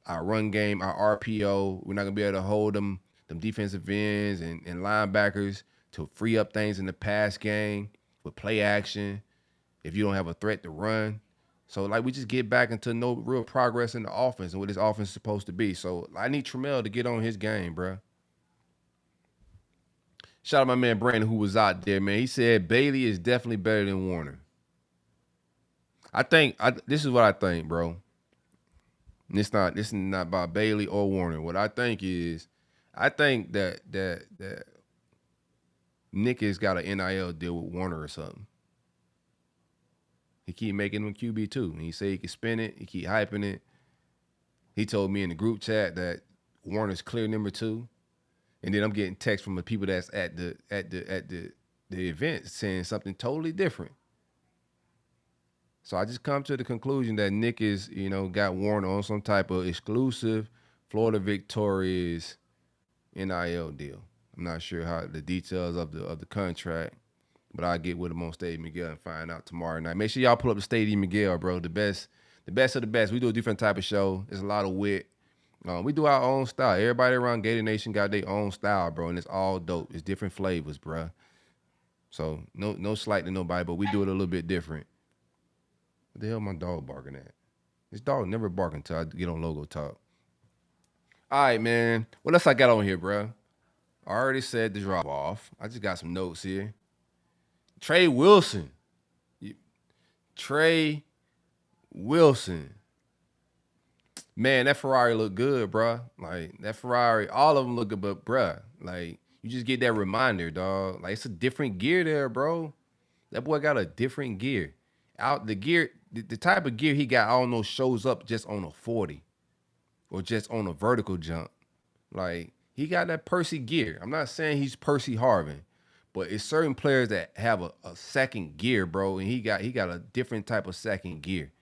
Our run game, our RPO, we're not gonna be able to hold them defensive ends and linebackers to free up things in the pass game with play action. If you don't have a threat to run, So, like, we just get back into no real progress in the offense and what this offense is supposed to be. So, I need Tramell to get on his game, bro. Shout out my man Brandon who was out there, man. He said Bailey is definitely better than Warner. This is what I think, bro. And this is not about Bailey or Warner. What I think is, I think that Nick has got an NIL deal with Warner or something. He keep making him QB too. And he say he can spin it. He keep hyping it. He told me in the group chat that Warner's clear number 2. And then I'm getting texts from the people that's at the event saying something totally different. So I just come to the conclusion that Nick is, got Warner on some type of exclusive Florida Victorious NIL deal. I'm not sure how the details of the contract, but I'll get with him on Stadium Miguel and find out tomorrow night. Make sure y'all pull up the Stadium Miguel, bro. The best of the best. We do a different type of show. There's a lot of wit. We do our own style. Everybody around Gator Nation got their own style, bro, and it's all dope. It's different flavors, bro. So no slight to nobody, but we do it a little bit different. What the hell my dog barking at? This dog never barking until I get on Logo Talk. All right, man. What else I got on here, bro? I already said the drop off. I just got some notes here. Tre Wilson. Tre Wilson. Man, that Ferrari look good, bro. Like, that Ferrari, all of them look good, but, bro, like, you just get that reminder, dog. Like, it's a different gear there, bro. That boy got a different gear. Out the gear, the type of gear he got, I don't know, shows up just on a 40 or just on a vertical jump. Like, he got that Percy gear. I'm not saying he's Percy Harvin, but it's certain players that have a second gear, bro, and he got a different type of second gear.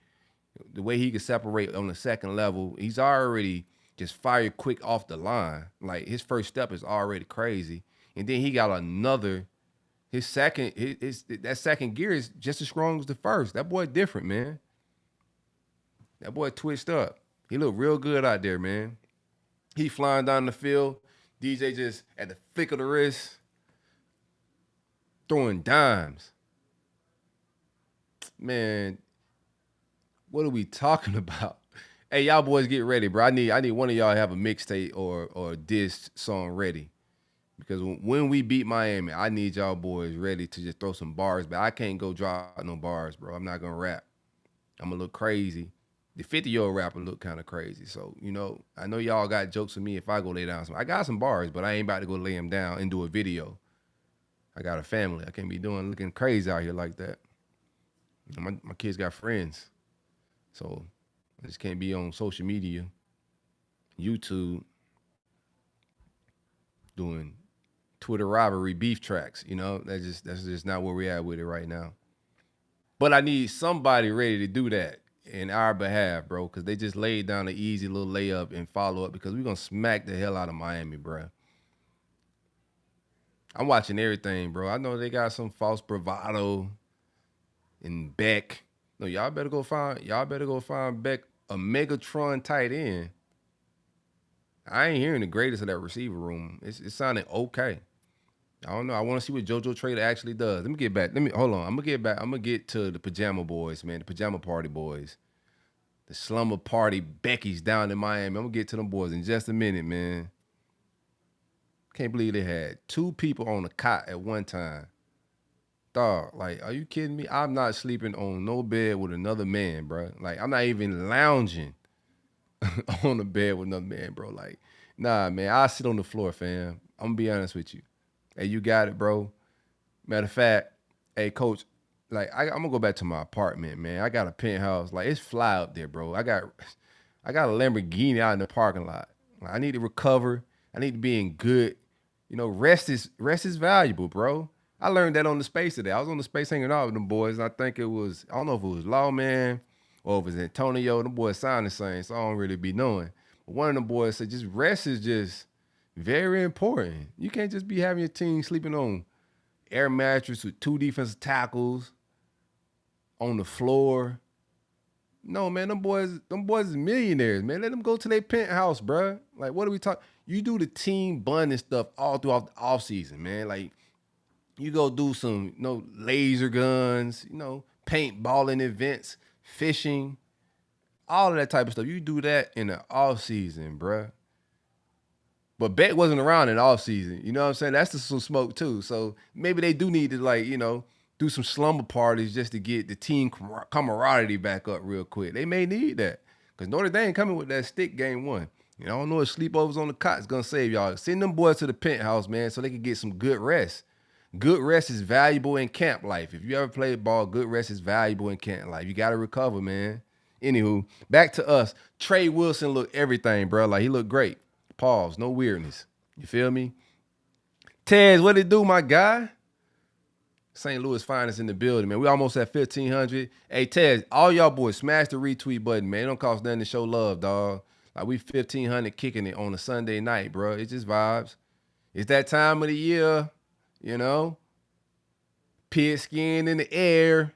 The way he can separate on the second level, he's already just fire quick off the line. Like, his first step is already crazy. And then he got another, that second gear is just as strong as the first. That boy different, man. That boy twitched up. He looked real good out there, man. He flying down the field. DJ just at the flick of the wrist, throwing dimes. Man, what are we talking about? Hey, y'all boys get ready, bro. I need one of y'all to have a mixtape or a diss song ready. Because when we beat Miami, I need y'all boys ready to just throw some bars. But I can't go drop no bars, bro. I'm not going to rap. I'm going to look crazy. The 50-year-old rapper look kind of crazy. So, I know y'all got jokes with me if I go lay down some. I got some bars, but I ain't about to go lay them down and do a video. I got a family. I can't be looking crazy out here like that. My kids got friends. So I just can't be on social media, YouTube, doing Twitter rivalry beef tracks. That's just not where we're at with it right now. But I need somebody ready to do that in our behalf, bro, because they just laid down an easy little layup and follow up because we're going to smack the hell out of Miami, bro. I'm watching everything, bro. I know they got some false bravado in Beck. No, y'all better go find Beck a Megatron tight end. I ain't hearing the greatest of that receiver room. It's sounding okay. I don't know. I want to see what JoJo Trader actually does. Hold on. I'm gonna get to the pajama boys, man. The pajama party boys. The slumber party Becky's down in Miami. I'm gonna get to them boys in just a minute, man. Can't believe they had 2 people on a cot at one time. Dog, like, are you kidding me? I'm not sleeping on no bed with another man, bro. Like, I'm not even lounging on the bed with another man, bro. Like, nah, man, I sit on the floor, fam. I'm gonna be honest with you. Hey, you got it, bro. Matter of fact, hey, coach, like, I'm gonna go back to my apartment, man. I got a penthouse. Like, it's fly up there, bro. I got a Lamborghini out in the parking lot. Like, I need to recover. I need to be in good. Rest is valuable, bro. I learned that on the space today. I was on the space hanging out with them boys, and I think I don't know if it was Lawman or if it was Antonio. Them boys sound the same, so I don't really be knowing. But one of them boys said just rest is just very important. You can't just be having your team sleeping on air mattress with 2 defensive tackles on the floor. No, man, them boys is millionaires, man. Let them go to their penthouse, bro. Like, what are we talking? You do the team bonding stuff all throughout the offseason, man. Like, you go do some, laser guns, paintballing events, fishing, all of that type of stuff. You do that in the off season, bruh. But Beck wasn't around in the off season. You know what I'm saying? That's just some smoke too. So maybe they do need to, like, you know, do some slumber parties just to get the team camaraderie back up real quick. They may need that. Because Notre Dame coming with that stick game one. You know, I don't know if sleepovers on the cot is going to save y'all. Send them boys to the penthouse, man, so they can get some good rest. Good rest is valuable in camp life. If you ever played ball, good rest is valuable in camp life. You got to recover, man. Anywho, back to us. Tre Wilson looked everything, bro. Like, he looked great. Pause. No weirdness. You feel me? Tez, what it do, my guy? St. Louis finest in the building, man. We almost at 1,500. Hey, Tez, all y'all boys, smash the retweet button, man. It don't cost nothing to show love, dog. Like, we 1,500 kicking it on a Sunday night, bro. It's just vibes. It's that time of the year, you know. Pigskin in the air.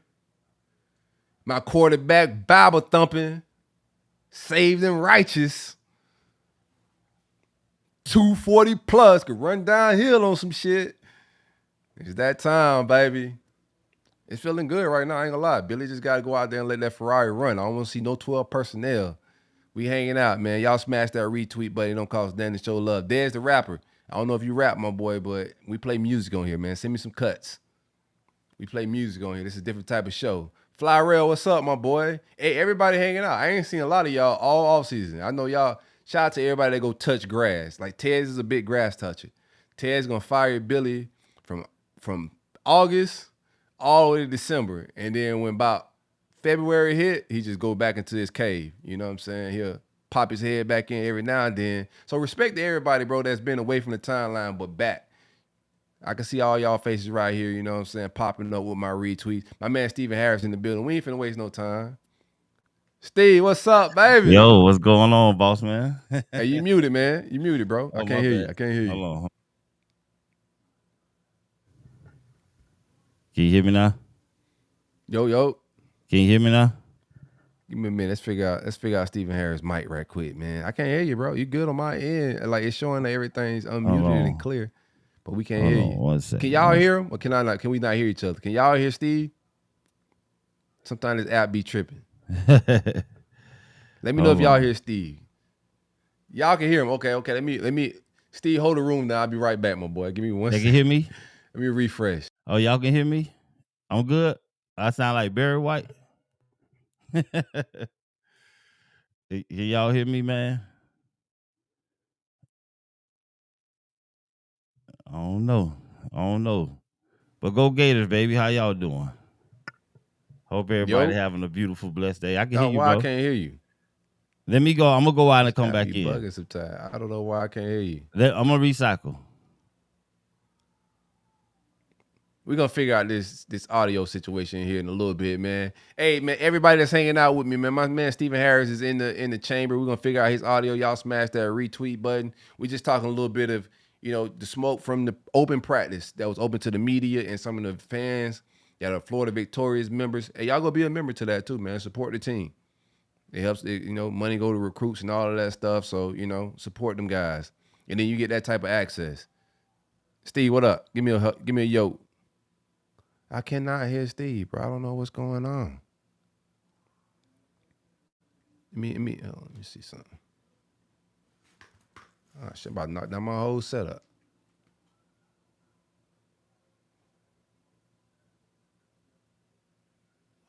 My quarterback Bible thumping. Saved and righteous. 240 plus. Could run downhill on some shit. It's that time, baby. It's feeling good right now. I ain't gonna lie. Billy just got to go out there and let that Ferrari run. I don't want to see no 12 personnel. We hanging out, man. Y'all smash that retweet button. It don't cost nothing to show love. There's the rapper. I don't know if you rap, my boy, but we play music on here, man. Send me some cuts. We play music on here. This is a different type of show. Fly Rail, what's up, my boy? Hey, everybody hanging out. I ain't seen a lot of y'all all off season. I know y'all. Shout out to everybody that go touch grass. Like, Tez is a big grass toucher. Tez gonna fire Billy from August all the way to December. And then when about February hit, he just go back into his cave. You know what I'm saying? He'll pop his head back in every now and then. So respect to everybody, bro, that's been away from the timeline but back. I can see all y'all faces right here, you know what I'm saying, popping up with my retweets. My man Stephen Harris in the building. We ain't finna waste no time. Steve, what's up, baby? Yo, what's going on, boss man? Hey, you muted, man. You muted, bro. I can't hear you. I can't hear you. Hold on. Can you hear me now? Yo. Can you hear me now? Give me a minute. Let's figure out Stephen Harris' mic right quick, man. I can't hear you, bro. You good on my end? Like, it's showing that everything's unmuted and clear, but we can't hear you. 1 second. Can y'all hear him, or can I not? Can we not hear each other? Can y'all hear Steve? Sometimes this app be tripping. Let me know if y'all hear Steve. Y'all can hear him. Okay. Let me. Steve, hold the room now. I'll be right back, my boy. Give me 1 second. They can hear me? Let me refresh. Oh, y'all can hear me? I'm good. I sound like Barry White. Can y'all hear me, man? I don't know. But go Gators, baby. How y'all doing? Hope everybody having a beautiful, blessed day. I can hear you, why bro. I can't hear you? Let me go. I'm going to go out and come back in. Bugging sometimes. I don't know why I can't hear you. I'm going to recycle. We're going to figure out this audio situation here in a little bit, man. Hey, man, everybody that's hanging out with me, man, my man Stephen Harris is in the chamber. We're going to figure out his audio. Y'all smash that retweet button. We just talking a little bit of, you know, the smoke from the open practice that was open to the media and some of the fans that are Florida Victorious members. Hey, y'all go be a member to that too, man. Support the team. It helps, you know, money go to recruits and all of that stuff. So, you know, support them guys. And then you get that type of access. Steve, what up? Give me a yo. I cannot hear Steve, bro. I don't know what's going on. Let me see something. Oh, shit, about to knock down my whole setup.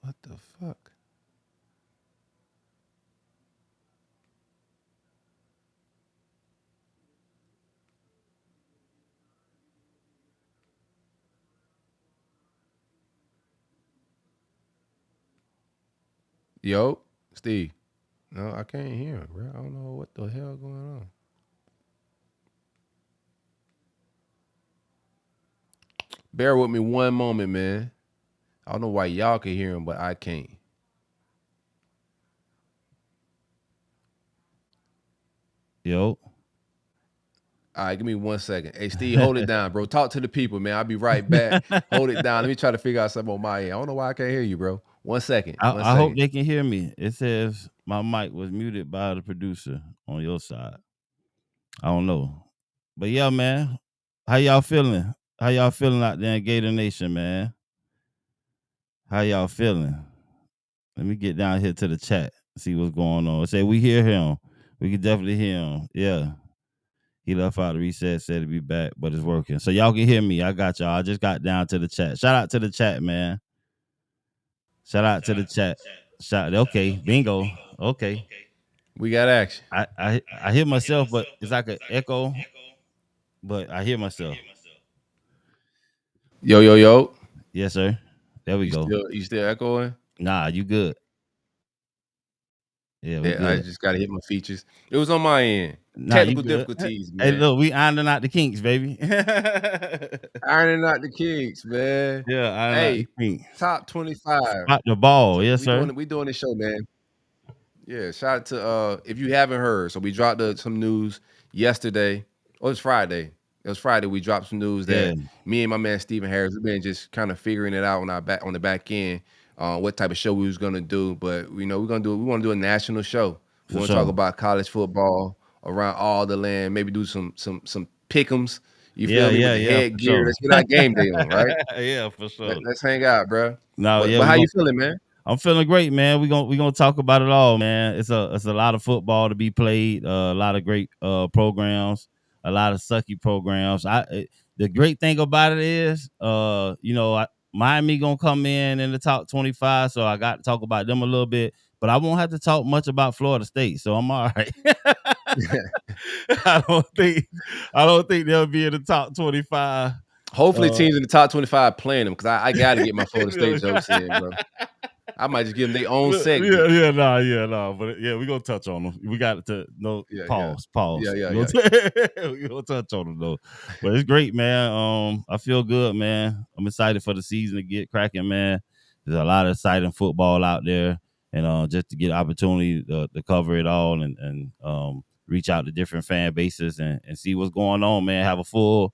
What the fuck? Yo, Steve. No, I can't hear him, bro. I don't know what the hell going on. Bear with me one moment, man. I don't know why y'all can hear him, but I can't. Yo. All right, give me 1 second. Hey, Steve, hold it down, bro. Talk to the people, man. I'll be right back. Hold it down. Let me try to figure out something on my end. I don't know why I can't hear you, bro. 1 second. I hope they can hear me. It says my mic was muted by the producer on your side. I don't know. But yeah, man. How y'all feeling? How y'all feeling out there in Gator Nation, man? How y'all feeling? Let me get down here to the chat, see what's going on. Say we hear him. We can definitely hear him. Yeah. He left out the reset, said he'd be back, but it's working. So y'all can hear me. I got y'all. I just got down to the chat. Shout out to the chat, man. Shout out to the chat. Okay, bingo. Okay. We got action. I hear myself, but it's like an echo, but I hear myself. Yo, yo, yo. Yes, sir. There we go. You still echoing? Nah, you good. Yeah, we Yeah, I good. just gotta hit my features. It was on my end. Nah, you Technical good. difficulties, Hey, man. look, we ironing out the kinks, baby. Ironing out the kinks, man. Yeah, ironing out the Hey, kinks. top 25. Spot the ball, So yes, sir. we doing this show, man. Yeah, shout out to if you haven't heard. So we dropped some news yesterday. Oh, it's Friday. It was Friday. We dropped some news Yeah, that me and my man Stephen Harris, we've been just kind of figuring it out on the back end, what type of show we was gonna do. But we want to do a national show. We for want to talk sure. about college football around all the land. Maybe do some pick'ems. You Yeah, feel me with yeah, the yeah, for headgear? sure. Let's get our game day on, right? Yeah, for sure. Let's hang out, bro. No, yeah, But we how gonna you feeling, man? I'm feeling great, man. We gonna talk about it all, man. It's a lot of football to be played, a lot of great programs, a lot of sucky programs. The great thing about it is, Miami gonna come in the top 25, so I got to talk about them a little bit, but I won't have to talk much about Florida State, so I'm all right. I don't think they'll be in the top 25. Hopefully, teams in the top 25 playing them because I got to get my Florida State jokes in, bro. I might just give them their own segment. Nah, but yeah, we gonna touch on them. We got to pause. Yeah. We gonna touch on them though. But it's great, man. I feel good, man. I'm excited for the season to get cracking, man. There's a lot of exciting football out there, and just to get opportunity to cover it all and reach out to different fan bases and see what's going on, man. Have a full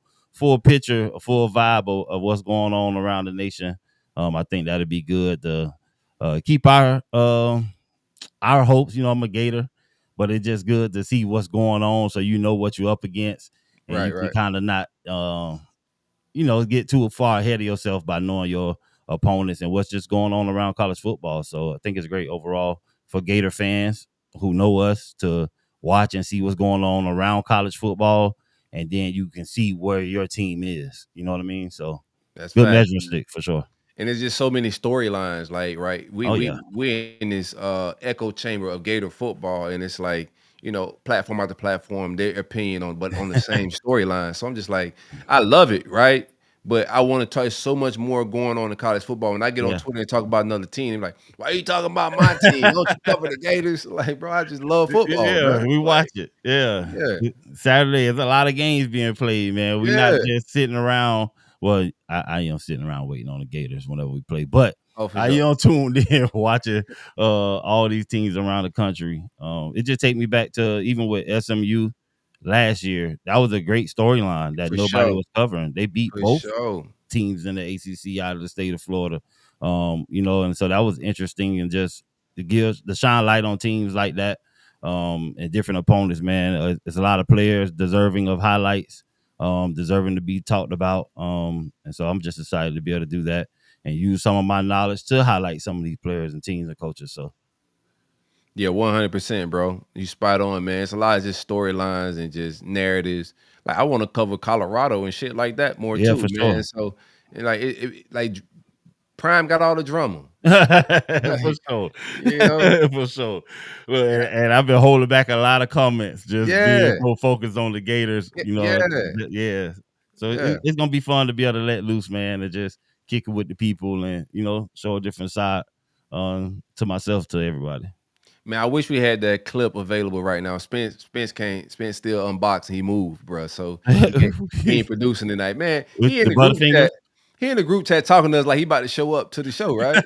picture, a full vibe of what's going on around the nation. I think that'd be good to keep our hopes. I'm a Gator, but it's just good to see what's going on, so you know what you're up against, and you can Right. kind of not, get too far ahead of yourself by knowing your opponents and what's just going on around college football. So I think it's great overall for Gator fans who know us to watch and see what's going on around college football, and then you can see where your team is. You know what I mean? So That's good fact. measuring stick for sure. And there's just so many storylines, like, right? Yeah. We're in this echo chamber of Gator football, and it's like, platform after platform, their opinion but on the same storyline. So I'm just like, I love it, right? But I want to touch so much more going on in college football. When I get on Yeah. Twitter and talk about another team, I'm like, why are you talking about my team? Don't you cover the Gators? Like, bro, I just love football, Yeah, bro. we Like, watch it. Yeah. yeah, Saturday, there's a lot of games being played, man. We not yeah. just sitting around. Well, I am sitting around waiting on the Gators whenever we play, but Oh, for I sure. am tuned in watching all these teams around the country. It just take me back to even with SMU last year. That was a great storyline that For nobody sure. was covering. They beat For both sure. teams in the ACC out of the state of Florida. And so that was interesting, and just to shine light on teams like that, and different opponents, man. There's a lot of players deserving of highlights, deserving to be talked about. And so I'm just excited to be able to do that and use some of my knowledge to highlight some of these players and teams and coaches. So Yeah, 100%, bro. You spot on, man. It's a lot of just storylines and just narratives. Like, I want to cover Colorado and shit like that more yeah, too, for sure. man. So, and like Prime got all the drama. For Like, sure. you know, For sure. Well, and and I've been holding back a lot of comments, just being yeah, so focused on the Gators, yeah, yeah. So yeah. it's gonna be fun to be able to let loose, man, and just kick it with the people and show a different side to myself, to everybody. Man, I wish we had that clip available right now. Spence still unboxing. He moved, bro. So he ain't producing tonight, man. With the Butterfingers. He in the group chat talking to us like he about to show up to the show, right?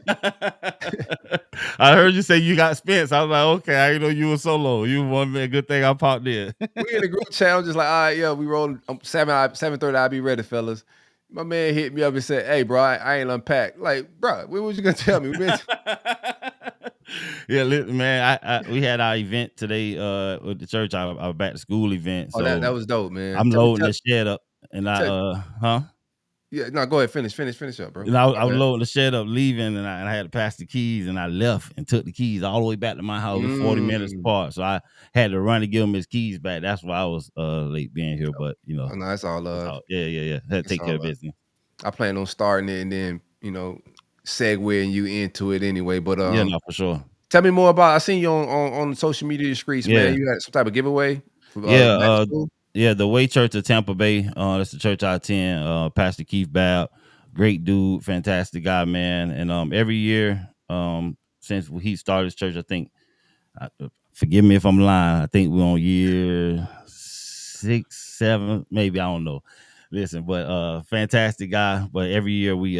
I heard you say you got Spence. I was like, okay, I didn't know you were solo. You one man. Good thing I popped in. We in the group chat. I'm just like, all right, yeah, we rolling. 7:30. I'll be ready, fellas. My man hit me up and said, "Hey, bro, I ain't unpacked." Like, bro, what was you gonna tell me? Yeah, man. We had our event today with the church, our back to school event. Oh, So that was dope, man. I'm loading the shed up, and tell, huh? Yeah, no, go ahead, finish up, bro. And I was loading the shed up, leaving, and I had to pass the keys, and I left and took the keys all the way back to my house. We're 40 minutes apart, so I had to run to give him his keys back. That's why I was late being here, but Oh, no, that's all love. Yeah. Had to It's take all care of love. business. I plan on starting it and then segueing you into it anyway. But Yeah, no, for sure. tell me more about. I seen you on social media streets, man. Yeah. You had some type of giveaway for Yeah, back to school. yeah, the Way Church of Tampa Bay. That's the church I attend. Pastor Keith Babb, great dude, fantastic guy, man. And every year, since he started his church, I think, forgive me if I'm lying, I think we're on year 6, 7, maybe, I don't know. Listen, but fantastic guy. But every year we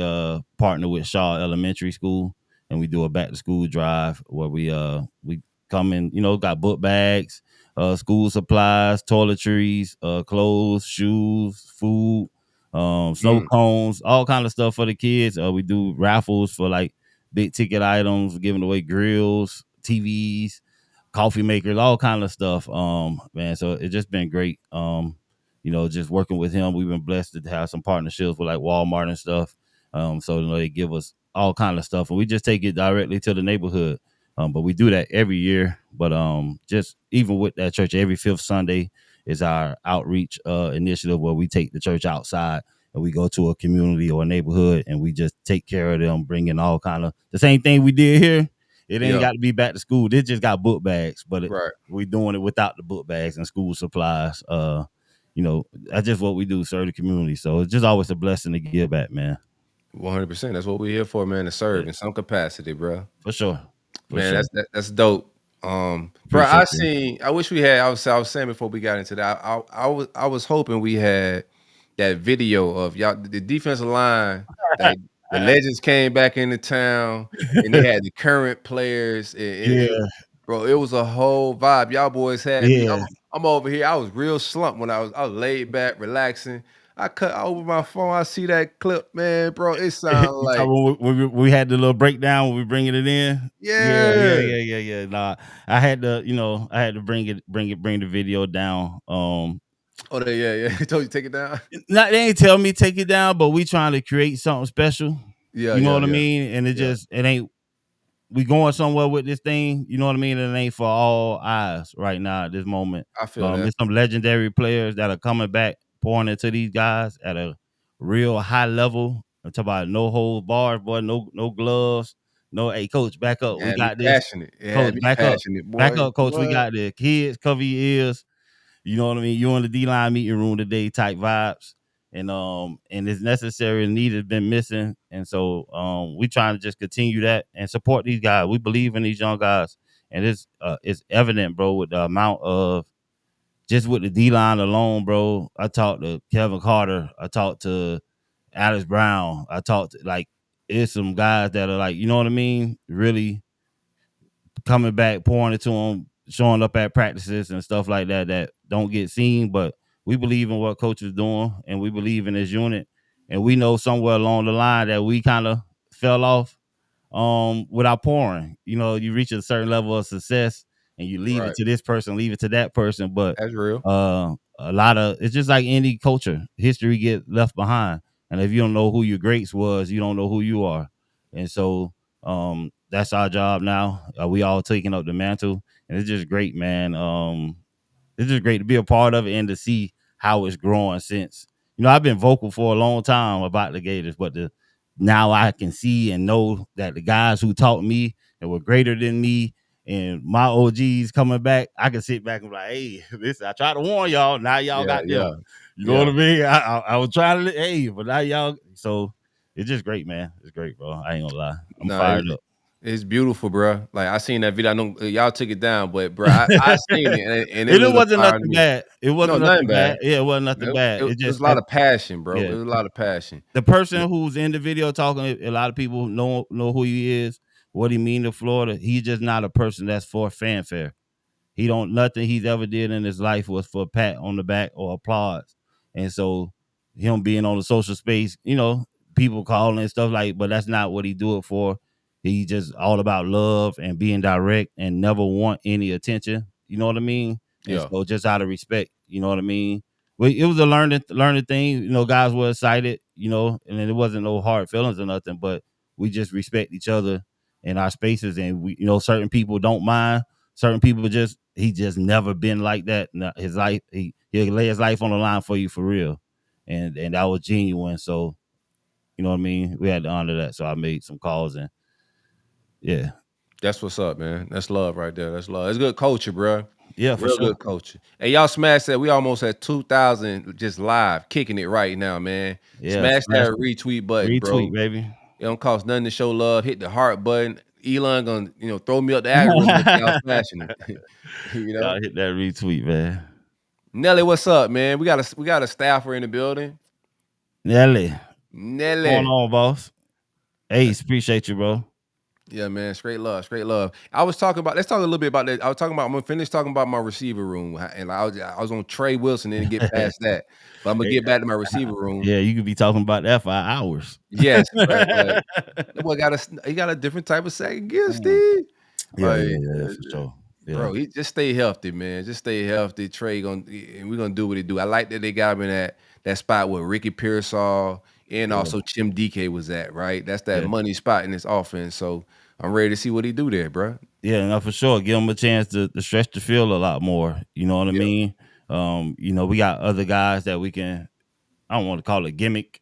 partner with Shaw Elementary School, and we do a back to school drive where we come in, got book bags, school supplies, toiletries, clothes, shoes, food, snow cones, all kind of stuff for the kids. We do raffles for like big ticket items, giving away grills, TVs, coffee makers, all kind of stuff. Man, so it's just been great. Just working with him, we've been blessed to have some partnerships with like Walmart and stuff. So they give us all kind of stuff, and we just take it directly to the neighborhood. But we do that every year. But just even with that church, every 5th Sunday is our outreach initiative where we take the church outside and we go to a community or a neighborhood and we just take care of them, bringing all kind of the same thing we did here. It ain't got to be back to school. This just got book bags, but we doing it without the book bags and school supplies. That's just what we do, serve the community. So it's just always a blessing to give back, man. 100%. That's what we're here for, man. To serve in some capacity, bro. For sure. Man, that's dope. Bro, I wish we had. I was saying before we got into that. I was hoping we had that video of y'all, the defensive line. Like, the legends came back into town, and they had the current players. Bro, it was a whole vibe. Y'all boys had me. I'm over here. I was real slumped when I was laid back, relaxing. I open my phone. I see that clip, man, bro. It sounds like we had the little breakdown when we bringing it in. Yeah. Nah, I had to bring the video down. They told you to take it down. They ain't tell me take it down, but we trying to create something special. You know what I mean? And it ain't. We going somewhere with this thing, you know what I mean? It ain't for all eyes right now at this moment. I feel that. There's some legendary players that are coming back, pouring into these guys at a real high level. I'm talking about no holds barred, boy, no gloves, no. Hey, coach, back up. We got this. Passionate. Coach, back up. Boy. Back up, coach. We got the kids. Cover your ears. You know what I mean? You in the D-line meeting room today type vibes. And it's necessary and need has been missing. And so we trying to just continue that and support these guys. We believe in these young guys. And it's evident, bro, with the amount of just with the D-line alone, bro. I talked to Kevin Carter. I talked to Alex Brown. I talked to, like, it's some guys that are like, you know what I mean? Really coming back, pouring it to them, showing up at practices and stuff like that don't get seen. But we believe in what coach is doing, and we believe in his unit. And we know somewhere along the line that we kind of fell off without pouring. You reach a certain level of success and you leave it to this person, leave it to that person. But that's real. A lot of it's just like any culture. History get left behind. And if you don't know who your greats was, you don't know who you are. And so that's our job now. We all taking up the mantle, and it's just great, man. It's just great to be a part of it and to see how it's growing since. I've been vocal for a long time about the Gators, but now I can see and know that the guys who taught me and were greater than me and my OGs coming back, I can sit back and be like, hey, listen, I tried to warn y'all. Now y'all got them. You know what I mean? I was trying to, hey, but now y'all. So it's just great, man. It's great, bro. I ain't gonna lie. I'm fired up. It's beautiful, bro. Like, I seen that video. I know y'all took it down, but bro, I seen it, and it wasn't nothing bad. It wasn't nothing bad. Yeah, it wasn't nothing bad. It was a lot of passion, bro. It was a lot of passion. The person who's in the video talking, a lot of people know who he is, what he mean to Florida. He's just not a person that's for fanfare. Nothing he's ever did in his life was for a pat on the back or applause. And so him being on the social space, people calling and stuff but that's not what he do it for. He just all about love and being direct and never want any attention. You know what I mean? And so just out of respect, you know what I mean? well, it was a learning thing. You know, guys were excited. You know, and then it wasn't no hard feelings or nothing, but we just respect each other in our spaces, and we, you know, certain people don't mind. Certain people he just never been like that. His life, he'll lay his life on the line for you for real, and that was genuine. So, you know what I mean? We had to honor that. So I made some calls, and yeah. That's what's up, man. That's love right there. That's love. That's good culture, bro. Yeah, for Real sure. good culture. Hey, y'all smash that. We almost at 2,000 just live, kicking it right now, man. Yeah, Smash smash that retweet button, retweet, bro. baby. It don't cost nothing to show love. Hit the heart button. Elon gonna, throw me up the algorithm if y'all smashing it. Y'all hit that retweet, man. Nelly, what's up, man? We got a staffer in the building. Nelly. Nelly. What's going on, boss? Ace, appreciate you, bro. Yeah, man. Straight love, straight love. Let's talk a little bit about that. I'm gonna finish talking about my receiver room. And I was on Tre Wilson, didn't get past that. But I'm gonna get back to my receiver room. Yeah, you could be talking about that for hours. Yes, but that boy got a different type of second gear, Steve. Yeah, for sure. Yeah. Bro, he just stay healthy, man. Just stay healthy. Tre and we're gonna do what he do. I like that they got him in that spot where Ricky Pearsall and also Chim DK was at, right? That's that money spot in this offense. So I'm ready to see what he do there, bro. Yeah, no, for sure. Give him a chance to stretch the field a lot more. You know what I mean? You know, we got other guys that we can, I don't want to call it gimmick,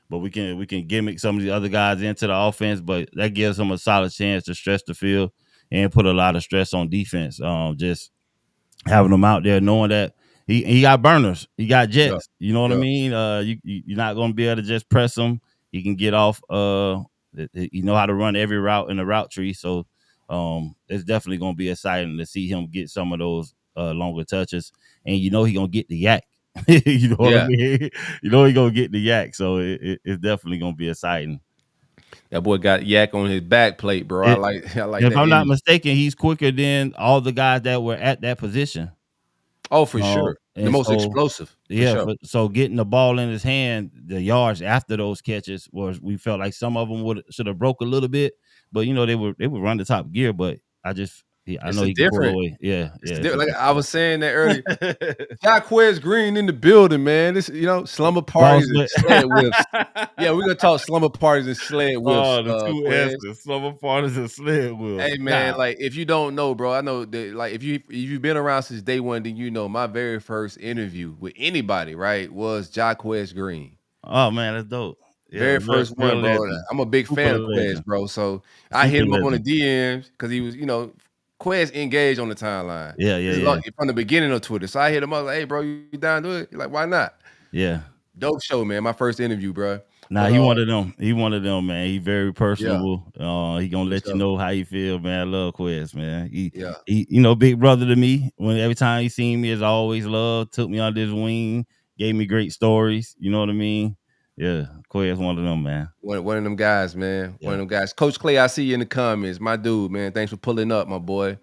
but we can gimmick some of the other guys into the offense, but that gives him a solid chance to stretch the field and put a lot of stress on defense. Just having them out there knowing that he got burners, he got jets. You know what I mean? You're not going to be able to just press him. He can get off. You know how to run every route in the route tree. So it's definitely going to be exciting to see him get some of those longer touches. And you know he going to get the yak. You know what I mean? You know he going to get the yak. So it's definitely going to be exciting. That boy got yak on his back plate, bro. I like if that. I'm not mistaken, he's quicker than all the guys that were at that position. Oh, for sure. The most explosive. Yeah. So getting the ball in his hand, the yards after those catches we felt like some of them should have broke a little bit, but you know, they would run the top gear, but I know he can pull away. Yeah. Like I was saying that earlier. J'Michael Green in the building, man. This, slumber parties and sled whips. Yeah, we're gonna talk slumber parties and sled whips. Oh, the two S's, slumber parties and sled whips. Hey man, like if you don't know, bro, I know that like if you've been around since day one, then you know my very first interview with anybody, right, was J'Michael Green. Oh man, that's dope. Yeah, very first one, bro. I'm a big fan of Quez, bro. So I hit him up on the DMs because he was, Quez engaged on the timeline. Yeah. From the beginning of Twitter. So I hit him up like, hey, bro, you down to it? He's like, why not? Yeah. Dope show, man. My first interview, bro. Nah, he one of them. He one of them, man. He very personable. He gonna let you know how he feel, man. I love Quez, man. He big brother to me. When every time he seen me, as always, love, took me under his wing, gave me great stories. You know what I mean? Yeah, Quez one of them, man. One of them guys, man. Yeah. One of them guys. Coach Clay, I see you in the comments. My dude, man. Thanks for pulling up, my boy.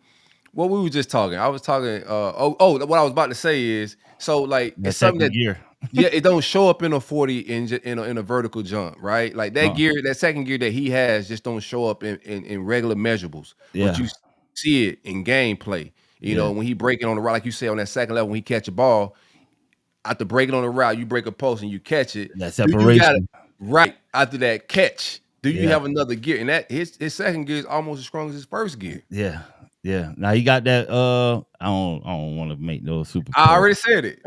What we were just talking. I was talking. What I was about to say is, so like that it's something that gear. it don't show up in a 40 in a vertical jump, right? Like that gear, that second gear that he has, just don't show up in regular measurables. Yeah. But you see it in gameplay. You know, when he breaking on the route, like you say, on that second level, when he catch a ball. After breaking on the route, you break a post and you catch it. That separation. Right after that catch, do you have another gear? And that his second gear is almost as strong as his first gear. Yeah. Now you got that. I don't want to make no super. I already said it.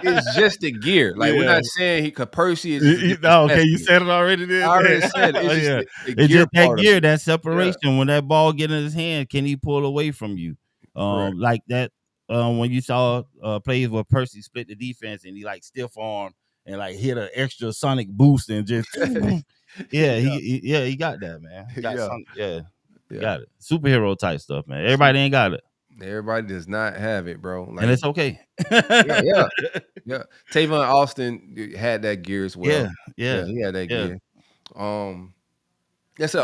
It's just a gear. Like we're not saying Percy is. Okay, you said it already. Then I already said it. It's just that gear, that separation. When that ball get in his hand, can he pull away from you? Like that. When you saw plays where Percy split the defense and he like stiff arm and like hit an extra sonic boost and just he got that, man. He got got it. Superhero type stuff, man. Everybody ain't got it. Everybody does not have it, bro. Like, and it's okay. yeah. Tavon Austin had that gear as well. Yeah, he had that gear.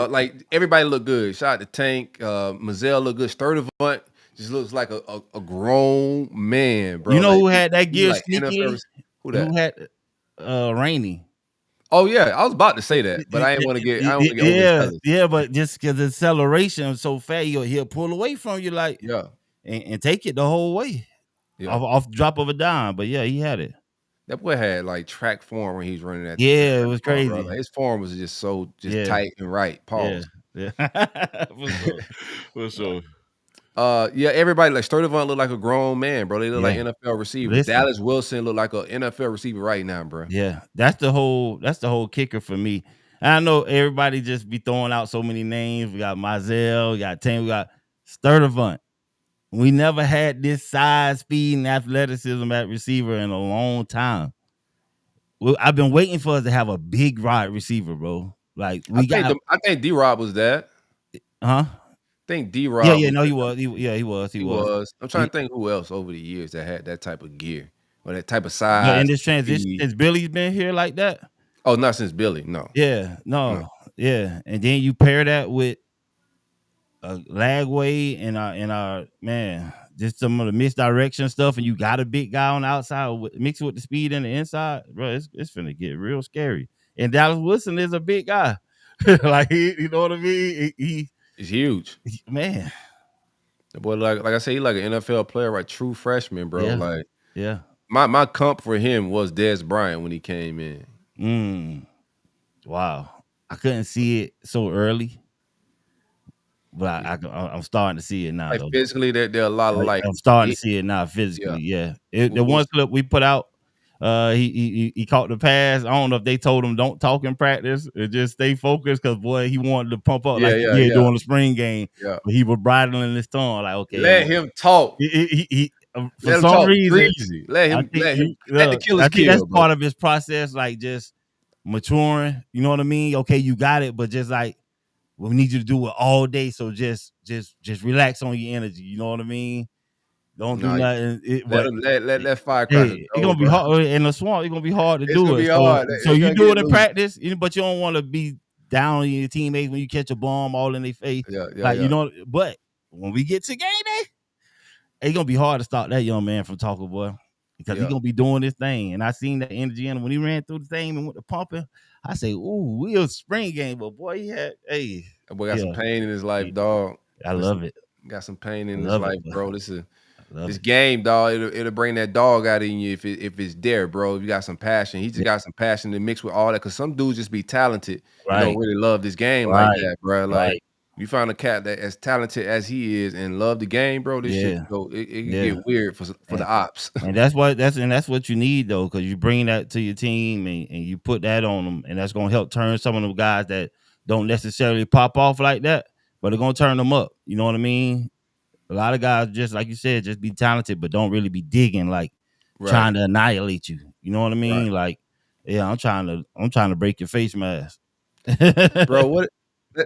Like everybody looked good. Shout out to Tank. Mizell looked good. Sturdivant just looks like a grown man, bro. You know like, who had that gear like sneaky? Who had Rainey? Oh yeah, I was about to say that, but I didn't want to get. But just because the acceleration is so fast, he'll pull away from you, like and take it the whole way. Yeah. off drop of a dime. But yeah, he had it. That boy had like track form when he was running that. Yeah, it was bro. crazy. Like, his form was just so Yeah. tight and right. Yeah, Pause. yeah, for sure, for sure. Yeah, everybody like Sturdivant look like a grown man, bro. They look like Yeah. NFL receivers. Listen. Dallas Wilson look like an NFL receiver right now, bro. Yeah, that's the whole kicker for me. And I know everybody just be throwing out so many names. We got Mizell, we got Tam, we got Sturdivant. We never had this size, speed, and athleticism at receiver in a long time. Well, I've been waiting for us to have a big wide receiver, bro. Like we I think D-Rob was that. huh? I think D-Rob. Yeah, no, he was. He was. I'm trying to think who else over the years that had that type of gear or that type of But size. in this transition, speed. has Billy's been here like that? Oh, not since Billy. No. Yeah, no. Yeah, and then you pair that with Lagway and our man, just some of the misdirection stuff, and you got a big guy on the outside mixed with the speed in the inside, bro. It's finna get real scary. And Dallas Wilson is a big guy, like you know what I mean. He's huge, man. The boy, like I say, he like an NFL player, right? True freshman, bro. Yeah. Like, yeah. My comp for him was Dez Bryant when he came in. Wow, I couldn't see it so early. But I'm starting to see it now. Like though. physically, there are a lot of like. I'm starting to see it now physically. Yeah. The one clip we put out, he caught the pass. I don't know if they told him don't talk in practice, just stay focused because boy, he wanted to pump up like he did during the spring game. Yeah. But he was bridling his tongue like, okay, let him talk. He for let some reason, let the killers kill. That's part of his process, like just maturing. You know what I mean? Okay, you got it, but just like. We need you to do it all day, so just relax on your energy. You know what I mean? Don't do nothing. Let that firecracker. It's gonna be hard in the swamp. It's gonna be hard to do it. So you do it in practice, but you don't want to be down on your teammates when you catch a bomb all in their face. You know. But when we get to game day, it's gonna be hard to stop that young man from talking, boy, because he's gonna be doing this thing. And I seen that energy in him when he ran through the thing and went to pumping. I say, ooh, we a spring game, but boy, he had that boy got some pain in his life, dog. I love it. Got some pain in his life, bro. This game, dog. It'll bring that dog out in you if it's there, bro. If you got some passion, he just got some passion to mix with all that. Cause some dudes just be talented, don't really love this game like that, bro. Like you find a cat that as talented as he is and love the game, bro. This shit go it can get weird for the ops. And that's what you need though, because you bring that to your team and you put that on them, and that's gonna help turn some of them guys that don't necessarily pop off like that, but they're gonna turn them up. You know what I mean? A lot of guys, just like you said, just be talented, but don't really be digging, like trying to annihilate you. You know what I mean? Like, yeah, I'm trying to break your face mask. Bro, what?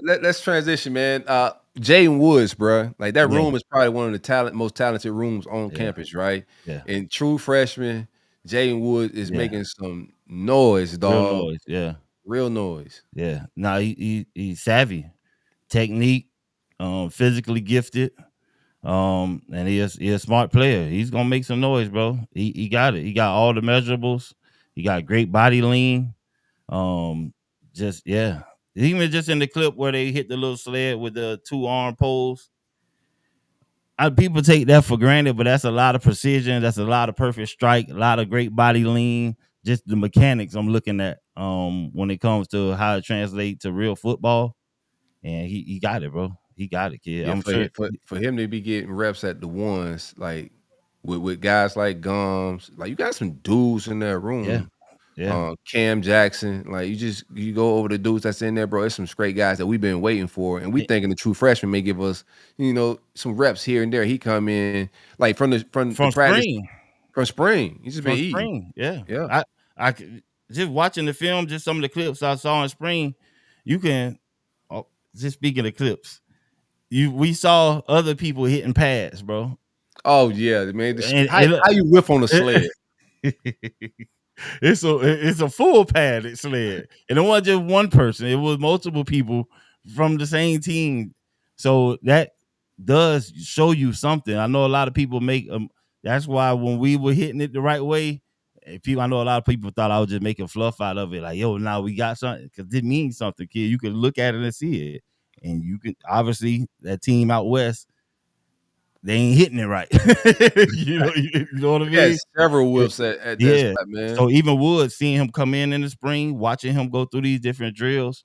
Let's transition, man. Jaden Woods, bro. Like that room is probably one of the most talented rooms on campus, right? Yeah. And true freshman, Jaden Woods is making some noise, dog. Real noise, yeah. Real noise. Yeah. Now he's savvy, technique, physically gifted, and he's a smart player. He's gonna make some noise, bro. He got it. He got all the measurables. He got great body lean. Even just in the clip where they hit the little sled with the 2 arm poles, people take that for granted, but that's a lot of precision. That's a lot of perfect strike, a lot of great body lean. Just the mechanics I'm looking at when it comes to how it translates to real football. And he got it, bro. He got it, kid. Yeah, I'm sure for him to be getting reps at the ones, like with guys like Gums, like you got some dudes in that room. Yeah. Cam Jackson, like you go over the dudes that's in there, bro. It's some straight guys that we've been waiting for, and we thinking the true freshman may give us, some reps here and there. He come in like from the practice, from spring. He's just been eating. Yeah. I just watching the film, just some of the clips I saw in spring. You can just speaking of clips, we saw other people hitting pads, bro. Oh yeah, man. How you whip on a sled? It's a full padded sled, and it wasn't just one person; it was multiple people from the same team. So that does show you something. I know a lot of people make that's why when we were hitting it the right way, I know a lot of people thought I was just making fluff out of it. Like, yo, now we got something because it means something, kid. You can look at it and see it, and you can obviously that team out west. they ain't hitting it right. You know what I He had mean? several whips at that Yeah. spot, man. So even Woods, seeing him come in the spring, watching him go through these different drills,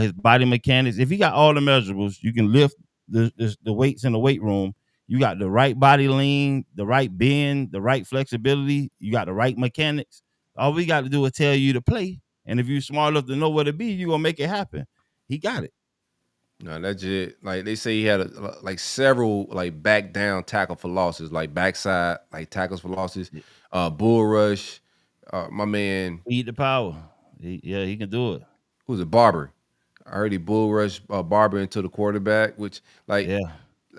his body mechanics. If he got all the measurables, you can lift the weights in the weight room. You got the right body lean, the right bend, the right flexibility. You got the right mechanics. All we got to do is tell you to play, and if you're smart enough to know where to be, you gonna make it happen. He got it. No, that's it. Like they say, he had like several like back down tackle for losses, like backside like tackles for losses, bull rush. My man, Eat the power. He can do it. who was it? Barber. I heard he bull rush Barber into the quarterback, which like Yeah.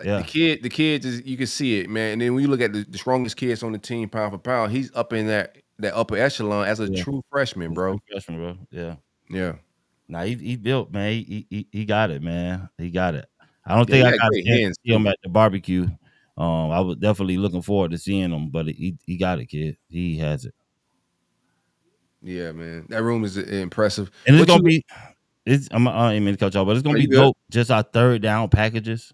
the kid just you can see it, man. And then when you look at the strongest kids on the team, pound for pound, he's up in that upper echelon as a Yeah. true freshman, bro. Freshman, bro. Yeah. Yeah. Nah, he built, man. He got it, man. He got it. I don't Yeah, think he I had got a great chance to hands see him too. at the barbecue. I was definitely looking forward to seeing him, but he got it, kid. He has it, Yeah, man. That room is impressive. and it's What gonna you be. I ain't mean to cut y'all, but it's gonna are be you good? dope. Just our third down packages,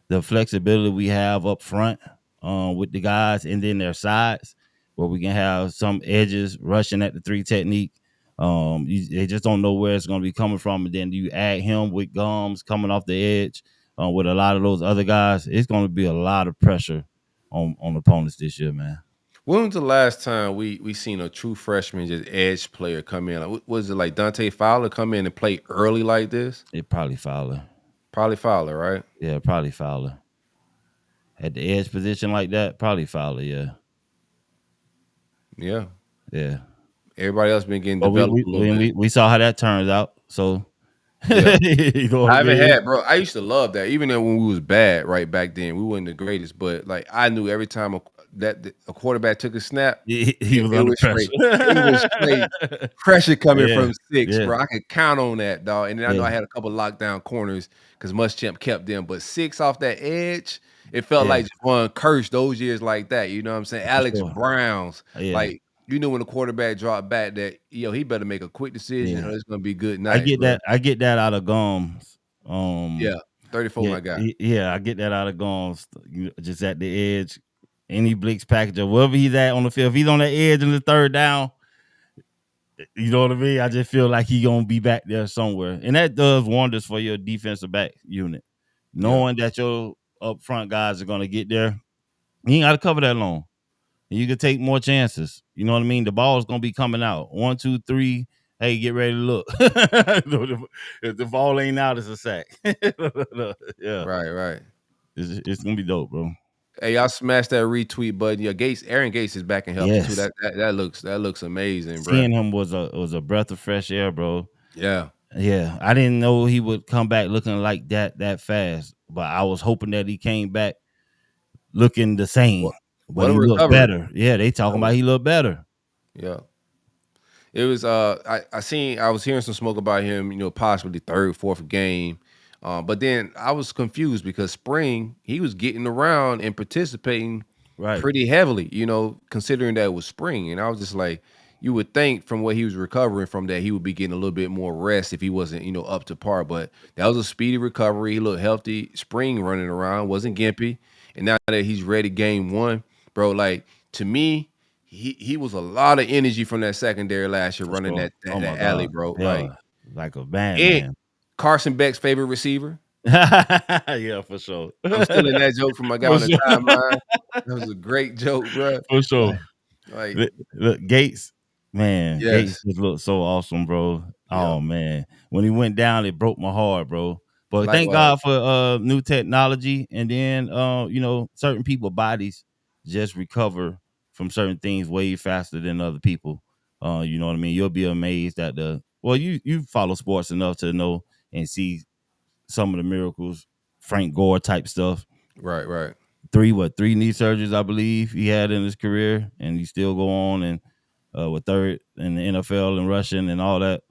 the flexibility we have up front, with the guys, and then their sides, where we can have some edges rushing at the three technique. They just don't know where it's going to be coming from, and then you add him with Gums coming off the edge, with a lot of those other guys. It's going to be a lot of pressure on opponents this year, man. When was the last time we seen a true freshman just edge player come in? Like, was it like Dante Fowler come in and play early like this? It probably Fowler. Probably Fowler, right? Yeah, probably Fowler. At the edge position like that, probably Fowler. Yeah, Yeah. yeah. Everybody else been getting But developed a little bit. we saw how that turns out. So Yeah. you know what I I haven't mean? had, bro. I used to love that. Even though when we was bad, right back then, we weren't the greatest. But like I knew every time a quarterback took a snap, He was it under was pressure. straight. It was straight pressure coming Yeah, from six, yeah, bro. I could count on that, dog. And then I know yeah, I had a couple lockdown corners because Muschamp kept them. But six off that edge, it felt yeah, like Javon Curse those years like that. You know what I'm saying? for Alex sure. Browns, Yeah, like you knew when the quarterback dropped back that he better make a quick decision yeah. or it's gonna be a good night, bro. I get that out of Gums. Yeah, 34, Yeah, my guy. yeah, I get that out of Gums. Just at the edge, any blitz package or wherever he's at on the field. If he's on the edge in the third down, you know what I mean? I just feel like he gonna be back there somewhere. And that does wonders for your defensive back unit. Yeah. Knowing that your up front guys are gonna get there. You ain't gotta cover that long. You can take more chances. You know what I mean? The ball's gonna be coming out. 1, 2, 3. Hey, get ready to look. If the ball ain't out, it's a sack. Yeah, Right. it's gonna be dope, bro. Hey, y'all smash that retweet button. Yeah, Aaron Gates is back and healthy too. Yes, That looks amazing, bro. seeing him was a breath of fresh air, bro. Yeah. Yeah, I didn't know he would come back looking like that fast, but I was hoping that he came back looking the same, What but what a he looked recovery. better. Yeah, they talking about he looked better. Yeah. It was I was hearing some smoke about him, possibly third, fourth game. But then I was confused because spring, he was getting around and participating Right. pretty heavily, considering that it was spring. And I was just like, you would think from what he was recovering from that he would be getting a little bit more rest if he wasn't, up to par. But that was a speedy recovery. He looked healthy, spring running around, wasn't gimpy. And now that he's ready game one, bro, like to me, he was a lot of energy from that secondary last year For running sure. that Oh my alley, God. bro. Like Yeah. Like a band and man. Carson Beck's favorite receiver. Yeah, for sure. I'm stealing that joke from my guy For on the sure. timeline. That was a great joke, bro. For sure. Like Look, Gates, man, Gates yes. just looked so awesome, bro. Yeah. Oh man. When he went down, it broke my heart, bro. But thank Likewise. God for new technology, and then certain people bodies just recover from certain things way faster than other people. You know what I mean? You'll be amazed at you follow sports enough to know and see some of the miracles, Frank Gore type stuff. Right. Three knee surgeries, I believe he had in his career, and he still go on and with third in the NFL and rushing and all that.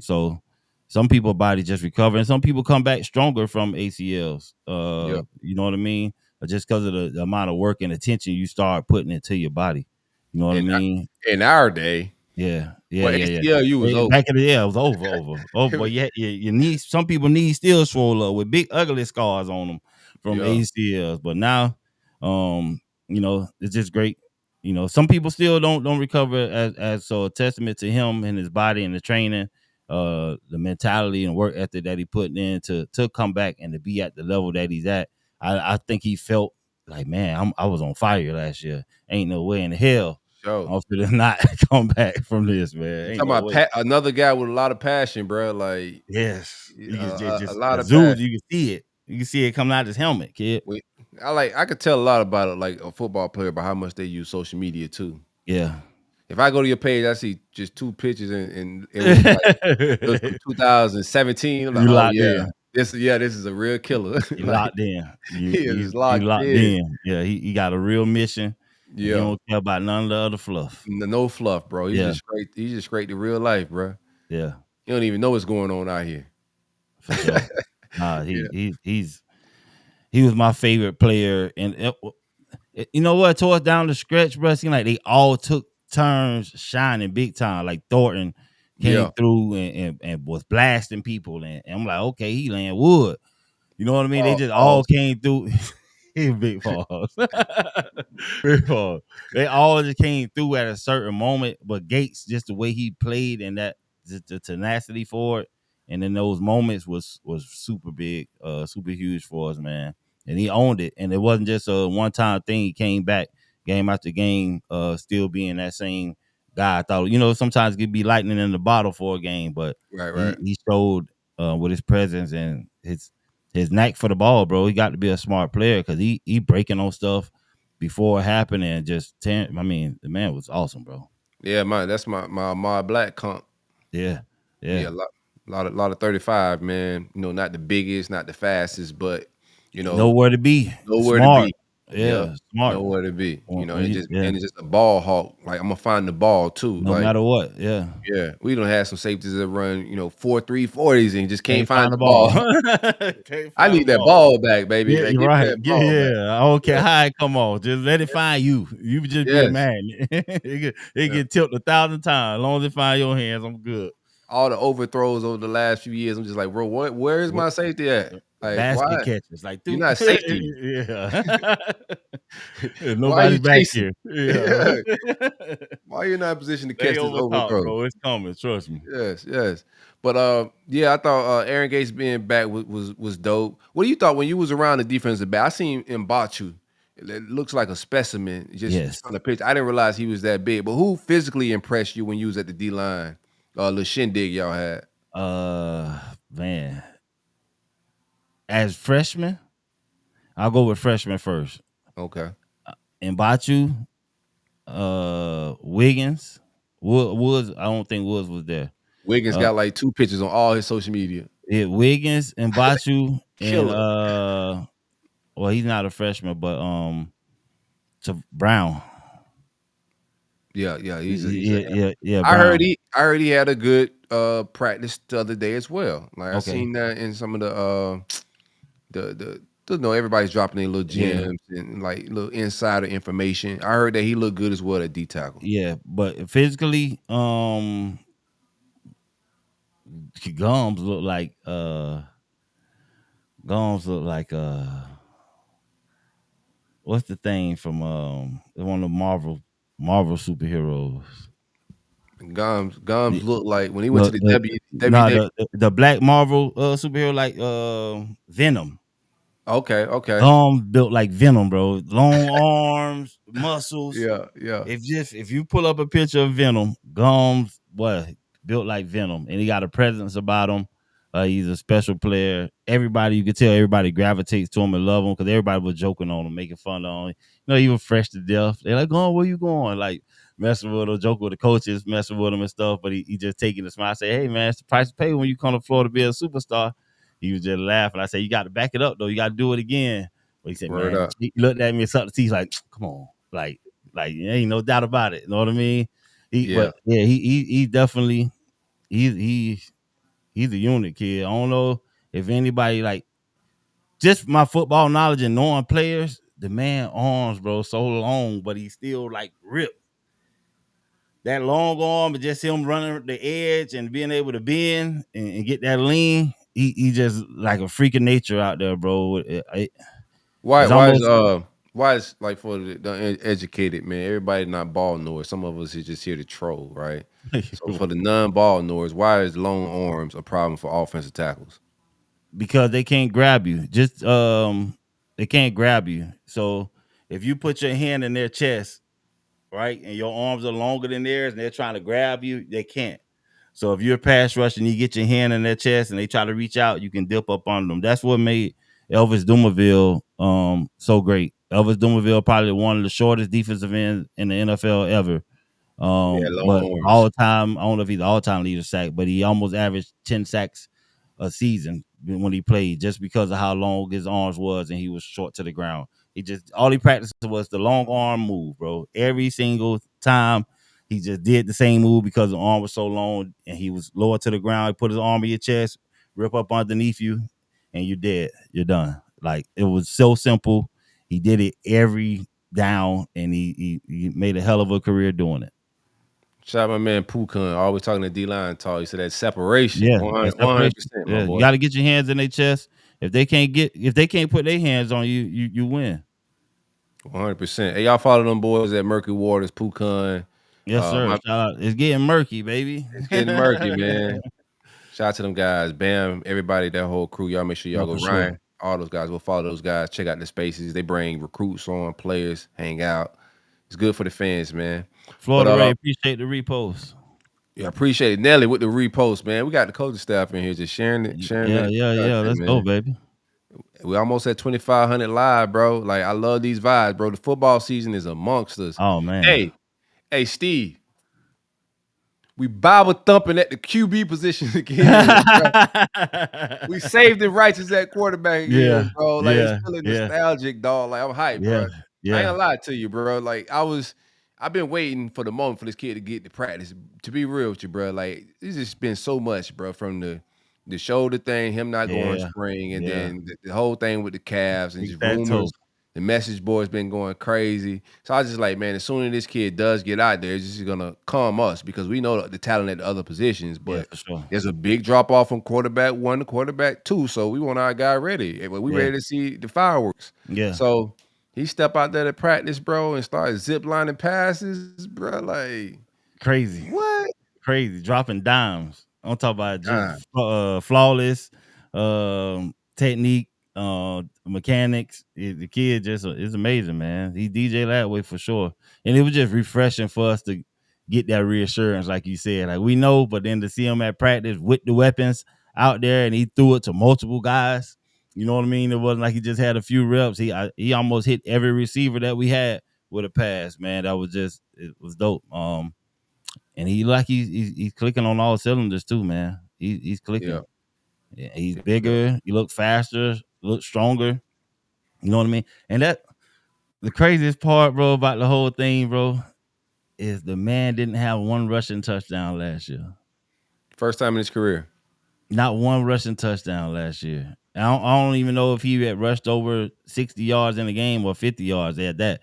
So some people body just recover, and some people come back stronger from ACLs. Yeah. You know what I mean? Just because of the amount of work and attention you start putting into your body. You know what I In mean? in our day, Yeah. well, ACLU was over. Back in the day, it was over. But yeah, your knees. Some people knees still swole up with big ugly scars on them from Yeah. ACLs. But now It's just great. Some people still don't recover as so a testament to him and his body and the training, the mentality and work ethic that he put in to come back and to be at the level that he's at. I think he felt like, man, I was on fire last year. Ain't no way in hell Sure. I'm gonna not come back from this, man. You Ain't talking no about way. another guy with a lot of passion, bro. Like Yes, you can a just lot of exude. passion. You can see it. You can see it coming out his helmet, kid. I could tell a lot about it, like a football player, about how much they use social media too. Yeah. If I go to your page, I see just 2 pictures and it was like it was from 2017. I'm like, You oh locked yeah, in. this is a real killer. You Like locked in. he is You locked locked in. in. Yeah, he got a real mission, and he Yeah, don't care about none of the other fluff. no fluff, bro. Yeah, He just straight to real life, bro. yeah, You don't even know what's going on out here. for sure. Nah, Yeah, he was my favorite player, and you know what? Towards down the stretch, bro, it seemed like they all took turns shining big time. Like Thornton came yeah. through and was blasting people, and I'm like, okay, he laying wood. You know what I mean? They just all Pause. came through. Big pause. Big pause. They all just came through at a certain moment, but Gates, just the way he played and that the tenacity for it, and in those moments was super big, super huge for us, man. And he owned it, and it wasn't just a one time thing. He came back game after game, still being that same guy. I thought, sometimes it could be lightning in the bottle for a game, but Right. he showed with his presence and his knack for the ball, bro. He got to be a smart player because he breaking on stuff before it happened and just the man was awesome, bro. Yeah, man. That's my black comp. Yeah, Yeah, yeah. lot of 35, man. Not the biggest, not the fastest, but Nowhere to be. nowhere to Smart. be. Yep. Yeah, smart. Nowhere to be. Yeah. And it's just a ball hawk. Like I'm gonna find the ball too. No Like, matter what. Yeah. yeah, we don't have some safeties that run, 4.3 40s and just can't Can't find find the the ball. ball. Can't I find the need that ball. ball back, baby. Yeah, Like, you're give me right. that ball back. I don't care Yeah. how it come on. Just let it find you. You just be a Yes. man. It Yeah. get tilted 1,000 times. As long as it find your hands, I'm good. All the overthrows over the last few years, I'm just like, bro, where is my safety at? Like, Basket why? catches, like You're dude. not safety. Yeah. Why are you Nobody's back chasing? here. Yeah. Yeah. Why are you not in position to Stay catch this over top, overthrow? bro. It's coming. Trust me. Yes. But yeah, I thought Aaron Gates being back was dope. What do you thought when you was around the defensive back? I seen Mbachu. It looks like a specimen just Yes. on the pitch. I didn't realize he was that big. But who physically impressed you when you was at the D line? Little shindig y'all had. Man. As freshman, I'll go with freshman first. Okay. Mbachu, Wiggins, Woods. I don't think Woods was there. Wiggins got like 2 pictures on all his social media. Wiggins, Mbachu, and Killer. well, he's not a freshman, but to Brown. Yeah. Yeah, I heard Brown. he had a good practice the other day as well. Like I Okay. seen that in some of the everybody's dropping their little gems and like little insider information. I heard that he looked good as well at D tackle. Yeah, but physically, Gums look like what's the thing from one of the Marvel superheroes? Gums The, looked like when he went to the nah, WWE. the black Marvel superhero like Venom. Okay. Built like Venom, bro. Long arms, muscles. Yeah. If you pull up a picture of Venom, built like Venom, and he got a presence about him. He's a special player. You could tell everybody gravitates to him and love him because everybody was joking on him, making fun of him. He was fresh to death. They're like, "Oh, where you going?" Like messing with him, joking with the coaches, messing with him and stuff. But he just taking a smile. I say, "Hey man, it's the price to pay when you come to Florida to be a superstar." He was just laughing. I said, "You got to back it up though. You got to do it again." But he said, Word "Man," up. he looked at me and sucked the teeth like, "Come on, like ain't no doubt about it." You know what I mean? Yeah. He definitely he's a unit kid. I don't know if anybody like just my football knowledge and knowing players. The man arms, bro, so long, but he's still like ripped. That long arm, but just him running the edge and being able to bend and get that lean. He just like a freak of nature out there, bro. It's Why almost Why is like for the educated man? Everybody not ball knowers. Some of us is just here to troll, right? So for the non-ball knowers, why is long arms a problem for offensive tackles? Because they can't grab you. Just they can't grab you. So if you put your hand in their chest, right, and your arms are longer than theirs, and they're trying to grab you, they can't. So if you're pass rush and you get your hand in their chest and they try to reach out, you can dip up on them. That's what made Elvis Dumervil so great. Elvis Dumervil probably one of the shortest defensive ends in the NFL ever. Yeah, But long arms. all time, I don't know if he's the all time leader sack, but he almost averaged 10 sacks a season when he played, just because of how long his arms was and he was short to the ground. He just all he practiced was the long arm move, bro. Every single time he just did the same move because the arm was so long and he was lower to the ground. He put his arm in your chest, rip up underneath you, and you're dead. You're done. Like it was so simple. He did it every down, and he made a hell of a career doing it. Shout out my man Pukan, always talking to D line talk. He said that separation, Yeah, that 100, separation. percent my Yeah, you boy. got to get your hands in their chest. If they can't put their hands on you, you win. 100%. Hey, y'all follow them boys at Murky Waters, Pukan. Yes, sir. My, Shout out. It's getting murky, baby. it's getting murky, man. Shout out to them guys, Bam, everybody, that whole crew. Y'all make sure y'all No, go. for sure. Ryan, all those guys, go follow those guys. Check out the spaces. They bring recruits on, players, hang out. It's good for the fans, man. But Florida Ray, appreciate the repost. yeah, appreciate it. Nelly with the repost, man. We got the coaching staff in here just sharing Yeah, the yeah, yeah. content, Let's go, man. baby. We almost at 2,500 live, bro. Like I love these vibes, bro. The football season is amongst us. Oh man. Hey, hey, Steve, we Bible thumping at the QB position again, bro. We saved the righteous at quarterback Yeah, again, bro. Like it's yeah, feeling yeah, nostalgic, dog. Like I'm hyped, yeah, bro. I ain't yeah, gonna lie to you, bro. Like I've been waiting for the moment for this kid to get to practice. To be real with you, bro. Like it's just been so much, bro. From the shoulder thing, him not going yeah, spring, and yeah. then the whole thing with the calves and Big just fat toe. rumors. The message board's been going crazy. So I was just like, man, as soon as this kid does get out there, it's just gonna calm us because we know the talent at the other positions, Yeah, but for sure. there's a big drop off from quarterback one to quarterback two. So we want our guy ready. We Yeah, ready to see the fireworks. yeah. So he step out there to practice, bro, and start zip lining passes, bro. Like Crazy. what? Crazy, dropping dimes. I'm talking about just God, flawless technique, mechanics. The kid just is amazing, man. He DJ Lagway for sure, and it was just refreshing for us to get that reassurance, like you said. Like we know, but then to see him at practice with the weapons out there, and he threw it to multiple guys. You know what I mean? It wasn't like he just had a few reps. He almost hit every receiver that we had with a pass. Man, that was just it was dope. And he's clicking on all cylinders too, man. He's yeah, clicking. Yeah, he's yeah. bigger. He looks faster. Looks stronger. You know what I mean? And that the craziest part, bro, about the whole thing, bro, is the man didn't have one rushing touchdown last year. First time in his career. Not one rushing touchdown last year. I don't even know if he had rushed over 60 yards in a game or 50 yards at that.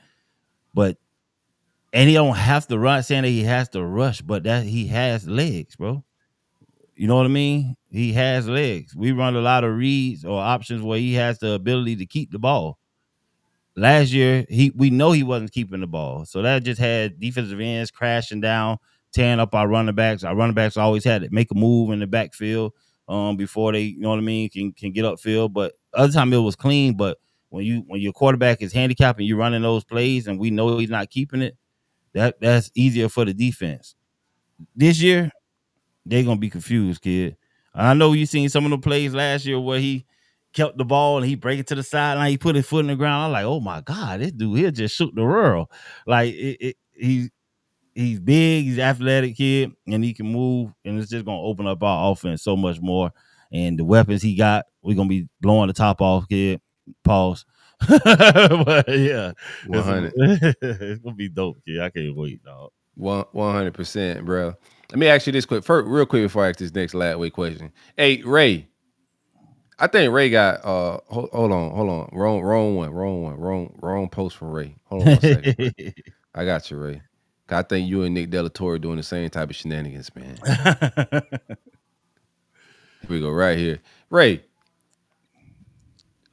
But and he don't have to run, saying that he has to rush, but that he has legs, bro. You know what I mean? He has legs. We run a lot of reads or options where he has the ability to keep the ball. Last year, we know he wasn't keeping the ball. So that just had defensive ends crashing down, tearing up our running backs. Our running backs always had to make a move in the backfield before they, you know what I mean, can get upfield. But other time it was clean. But when your quarterback is handicapped and you're running those plays and we know he's not keeping it, that's easier for the defense. This year, they're gonna be confused, kid. I know you seen some of the plays last year where he kept the ball and he break it to the sideline, he put his foot in the ground. I'm like, oh my god, this dude he'll just shoot the world. Like he's big, he's athletic kid, and he can move, and it's just gonna open up our offense so much more. And the weapons he got, we're gonna be blowing the top off, kid. Pause. But yeah, it's, 100. it's gonna be dope, kid. I can't wait, dog. 100%, bro. Let me ask you this quick, first, real quick before I ask this next Latway question. Hey, Ray, I think Ray got hold on. Wrong post from Ray. Hold on 1 second, bro. I got you, Ray. 'Cause I think you and Nick Delatorre doing the same type of shenanigans, man. Here we go, right here. Ray,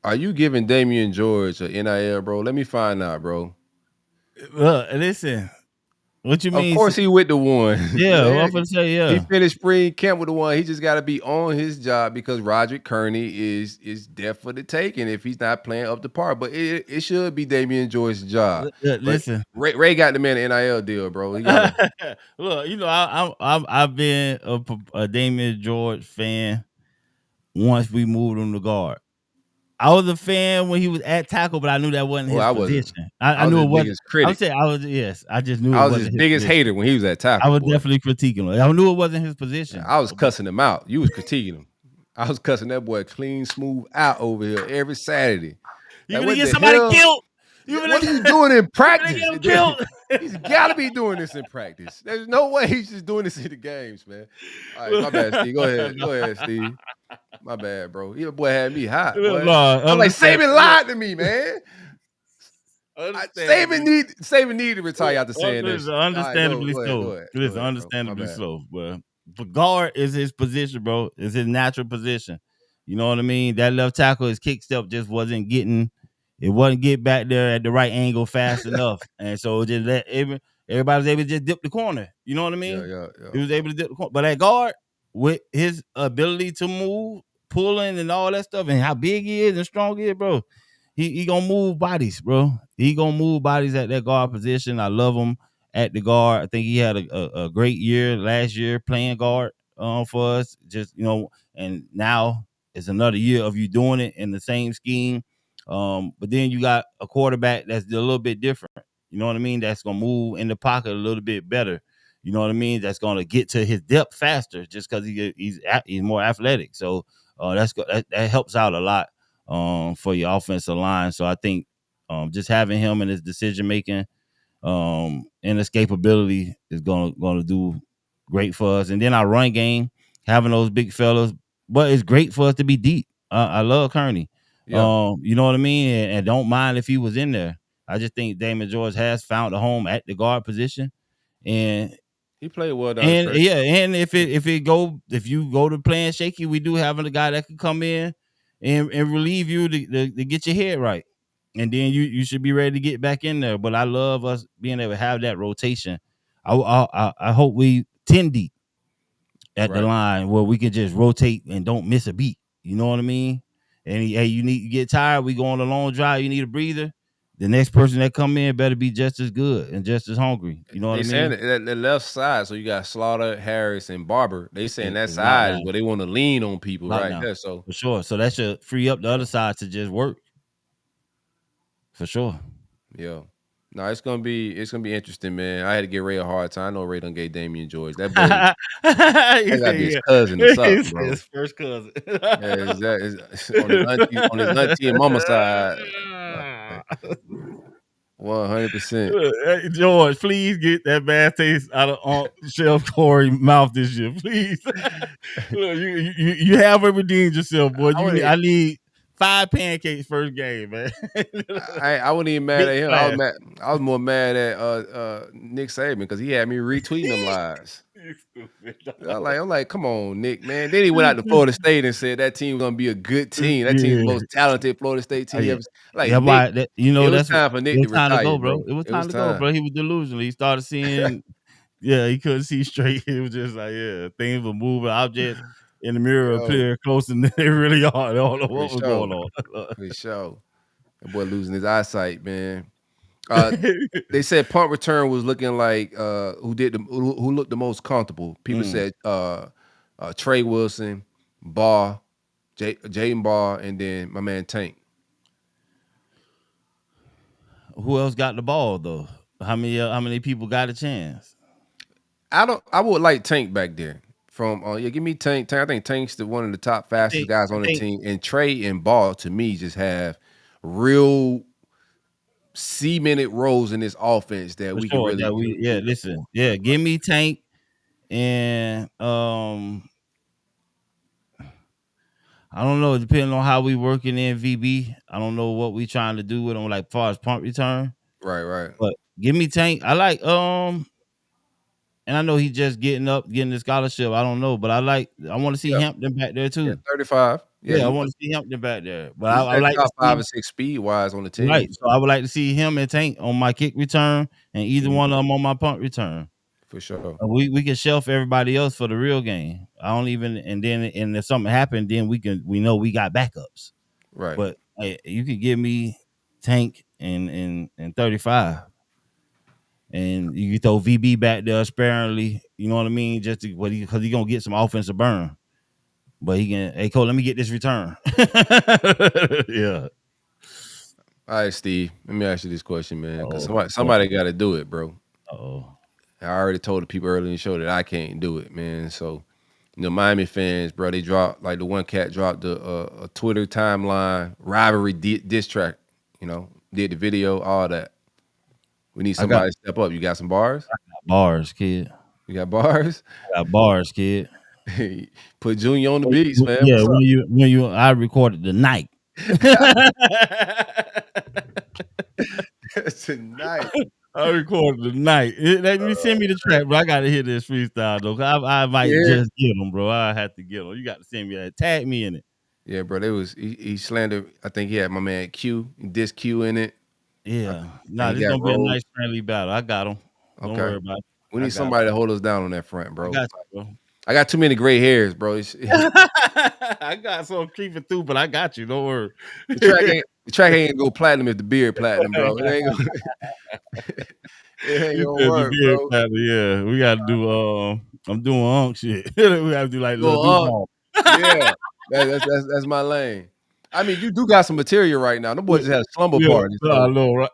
Are you giving Damian George an NIL, bro? Let me find out, bro. Listen, what you Of mean? course he with the one. Yeah, what I'm Man, gonna say, he yeah. finished spring camp with the one. He just got to be on his job because Roderick Kearney is deaf for the taking if he's not playing up to par. But it should be Damian George's job. But Listen, Ray got the man an NIL deal, bro. He got to. look, I've been a Damian George fan once we moved him to guard. I was a fan when he was at tackle, but I knew that wasn't Well, his I wasn't. position. I I was knew his it wasn't. biggest I'm critic. saying I just knew I it was his wasn't his biggest position. hater when he was at I tackle, was boy. definitely critiquing him. I knew it wasn't his position. I was cussing him out. You was critiquing him. I was cussing that boy clean, smooth out over here every Saturday. You Like, gonna what get the somebody hell? killed? What are you doing in Gonna practice? get him killed? He's got to be doing this in practice. There's no way he's just doing this in the games, man. All right, my bad, Steve. Go ahead, Steve. My bad, bro. Your boy had me hot, boy. No, I'm like, understand. Saban lied to me, man. Understandably, Saban need to retire after saying this. All right, understandably go so. ahead, Listen, bro. My understandably bad. so. But guard is his position, bro. Is his natural position. You know what I mean? That left tackle, his kick step just wasn't getting. It wasn't get back there at the right angle fast enough, and so it just everybody was able to just dip the corner. You know what I Yeah, mean? yeah, He was yeah. able to dip the corner, but at guard with his ability to move, pulling, and all that stuff, and how big he is and strong he is, bro. He gonna move bodies, bro. He gonna move bodies at that guard position. I love him at the guard. I think he had a great year last year playing guard for us. Just and now it's another year of you doing it in the same scheme. But then you got a quarterback that's a little bit different. You know what I mean? That's gonna move in the pocket a little bit better. You know what I mean? That's gonna get to his depth faster, just because he's more athletic. So that helps out a lot for your offensive line. So I think just having him and his decision making and escapability is gonna do great for us. And then our run game, having those big fellas, but it's great for us to be deep. I love Kearney. Yeah. You know what I mean, and don't mind if he was in there. I just think Damon George has found a home at the guard position, and He played well down the and stretch. yeah, and if you go to playing shaky, we do have a guy that can come in and relieve you to get your head right, and then you should be ready to get back in there. But I love us being able to have that rotation. I hope we 10 deep at the Right. line where we can just rotate and don't miss a beat. You know what I mean? And hey, you get tired, we go on a long drive, you need a breather. The next person that come in better be just as good and just as hungry. You know what They I saying mean? that the left side, so you got Slaughter, Harris, and Barber. They saying that It's side is lockdown. where they want to lean on people right Lockdown there. So for sure. So that should free up the other side to just work for sure. yeah. No, it's gonna be interesting, man. I had to give Ray a hard time. I know Ray done gave Damian George. That boy, that He gotta said, be his yeah. cousin or He something, said bro. his first cousin. Yeah, is on his auntie and mama side. 100%. Hey, George, please get that bad taste out of Aunt Chef Corey's mouth this year, please. Look, you haven't redeemed yourself, boy. I wouldn't I need 5 pancakes first game, man. I wasn't even mad Big at him. splash. I was more mad at Nick Saban because he had me retweeting them lies. You stupid. I'm like, come on, Nick, man. Then he went out to Florida State and said that team was gonna be a good team. That team's the Yeah. most talented Florida State team Yeah. ever. Like Yeah, Nick, why it was that's what time for it Nick was to time to go, retire, bro. bro. It was It was time to go, time. bro. He was delusional. He started seeing, yeah, he couldn't see straight. It was just like, yeah, things were moving. Objects in the mirror Yo, appear closer than they really are. They don't know for what was sure. going on. For sure. That boy losing his eyesight, man. They said punt return was looking like who looked the most comfortable. People said Tre Wilson, Barr, Jaden Barr, and then my man Tank. Who else got the ball though? How many people got a chance? I would like Tank back there. From give me Tank. Tank. I think Tank's one of the top fastest guys I on the think team. And Tre and Ball to me just have real cemented roles in this offense that for we can sure really that use them listen, for. yeah, give me Tank and I don't know, depending on how we working in VB. I don't know what we trying to do with them, like far as punt return. Right, right. But give me Tank. I like and I know he's just getting the scholarship. I don't know, but I want to see Yeah, Hampton back there yeah, too. 35. Yeah, Yeah, I he want to see Hampton back there. But he's I would that like to top 5 see or 6 speed wise on the team. right. So I would like to see him and Tank on my kick return, and either one of them on my punt return. For sure. We can shelf everybody else for the real game. I don't even and if something happened, then we know we got backups. Right. But hey, you could give me Tank and 35. And you can throw VB back there sparingly, you know what I mean? Just because he gonna get some offensive burn. But he can, hey Cole, let me get this return. Yeah. All right, Steve. Let me ask you this question, man. Because Oh, somebody got to do it, bro. oh. I already told the people earlier in the show that I can't do it, man. So, Miami fans, bro, they dropped, like the one cat dropped a Twitter timeline rivalry diss track, did the video, all that. We need somebody to step up. You got some bars? Bars, kid. You got bars? I got bars, kid. Put Junior on the beats, man. Yeah, What's up? I recorded the night. Tonight. I recorded the night. Let me send me the track, bro. I gotta hear this freestyle though. I might just get them, bro. I have to get them. You got to send me that. Tag me in it. Yeah, bro. He slandered. I think he had my man Q, diss Q in it. Yeah. Nah, this gonna be a nice friendly battle. I got him. Don't worry about it. We need somebody to hold us down on that front, bro. I got you, bro. I got too many gray hairs, bro. I got some creeping through, but I got you. Don't worry. The track ain't gonna go platinum if the beard platinum, bro. It ain't gonna work, bro. Platinum, yeah, we gotta do. I'm doing unk shit. We gotta do like little yeah, that's my lane. I mean, you do got some material right now. Them boys just had a slumber party. So I know, right?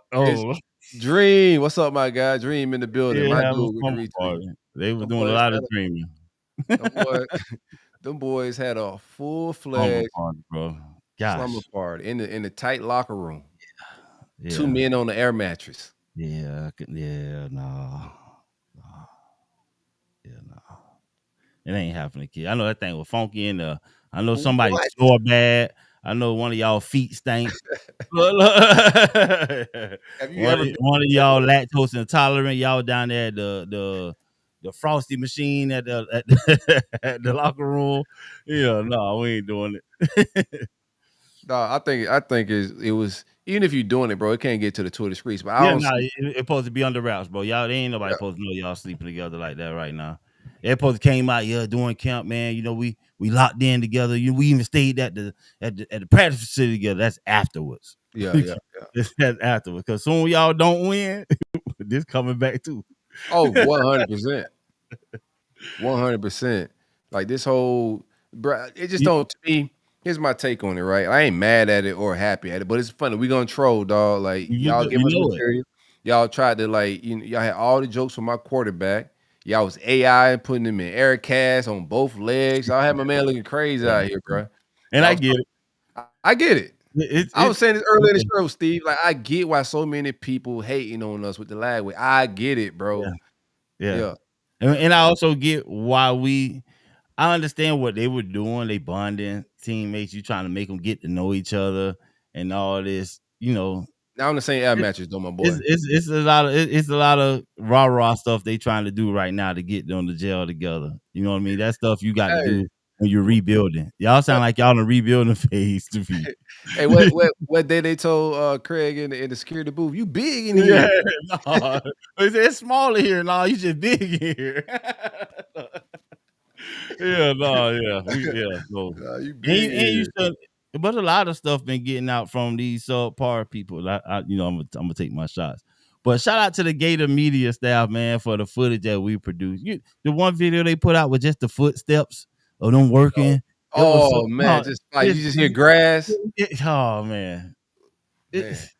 Dream, what's up, my guy? Dream in the building. Yeah, My dude with the retweet. They were doing a lot of dreaming. Them boys had a full-fledged slumber party in the tight locker room. Yeah. 2 men on the air mattress. Yeah, no. It ain't happening, kid. I know that thing was funky in the. I know somebody snore bad. I know one of y'all feet stank. Have you one of y'all lactose intolerant? Y'all down there at the frosty machine at the locker room. Yeah, no, we ain't doing it. No, I think it was, even if you're doing it, bro, it can't get to the Twitter streets. But it's supposed to be under wraps, bro. Y'all, ain't nobody supposed to know y'all sleeping together like that right now. They supposed to came out doing camp, man. We locked in together. We even stayed at the practice facility together. That's afterwards. Yeah. That's afterwards. Because soon y'all don't win, this coming back too. Oh, 100%. 100%. Like this whole, bro, it just don't, to me, here's my take on it, right? I ain't mad at it or happy at it, but it's funny. We gonna troll, dog. Like, y'all give us material. Y'all tried to, like, y'all had all the jokes from my quarterback. Y'all was AI and putting him in air cast on both legs. Y'all had my man looking crazy out here, bro. And I get it. I get it. I was saying this earlier in the show, Steve. Like, I get why so many people hating on us with the Lagway. I get it, bro. Yeah. And I also get why I understand what they were doing. They bonding teammates. You trying to make them get to know each other and all this, Now on the same air matches, though, my boy. It's a lot of rah stuff they trying to do right now to get them to gel together. You know what I mean? That stuff you got to do when you're rebuilding. Y'all sound like y'all in a rebuilding phase to me. Hey, what day they told Craig in the security booth? You big in here? No, it's smaller here. No, you just big here. So, you big here. But a lot of stuff been getting out from these subpar people. I'm gonna take my shots. But shout out to the Gator media staff, man, for the footage that we produced. The one video they put out with just the footsteps of them working. Man, just like you just hear grass. Oh man.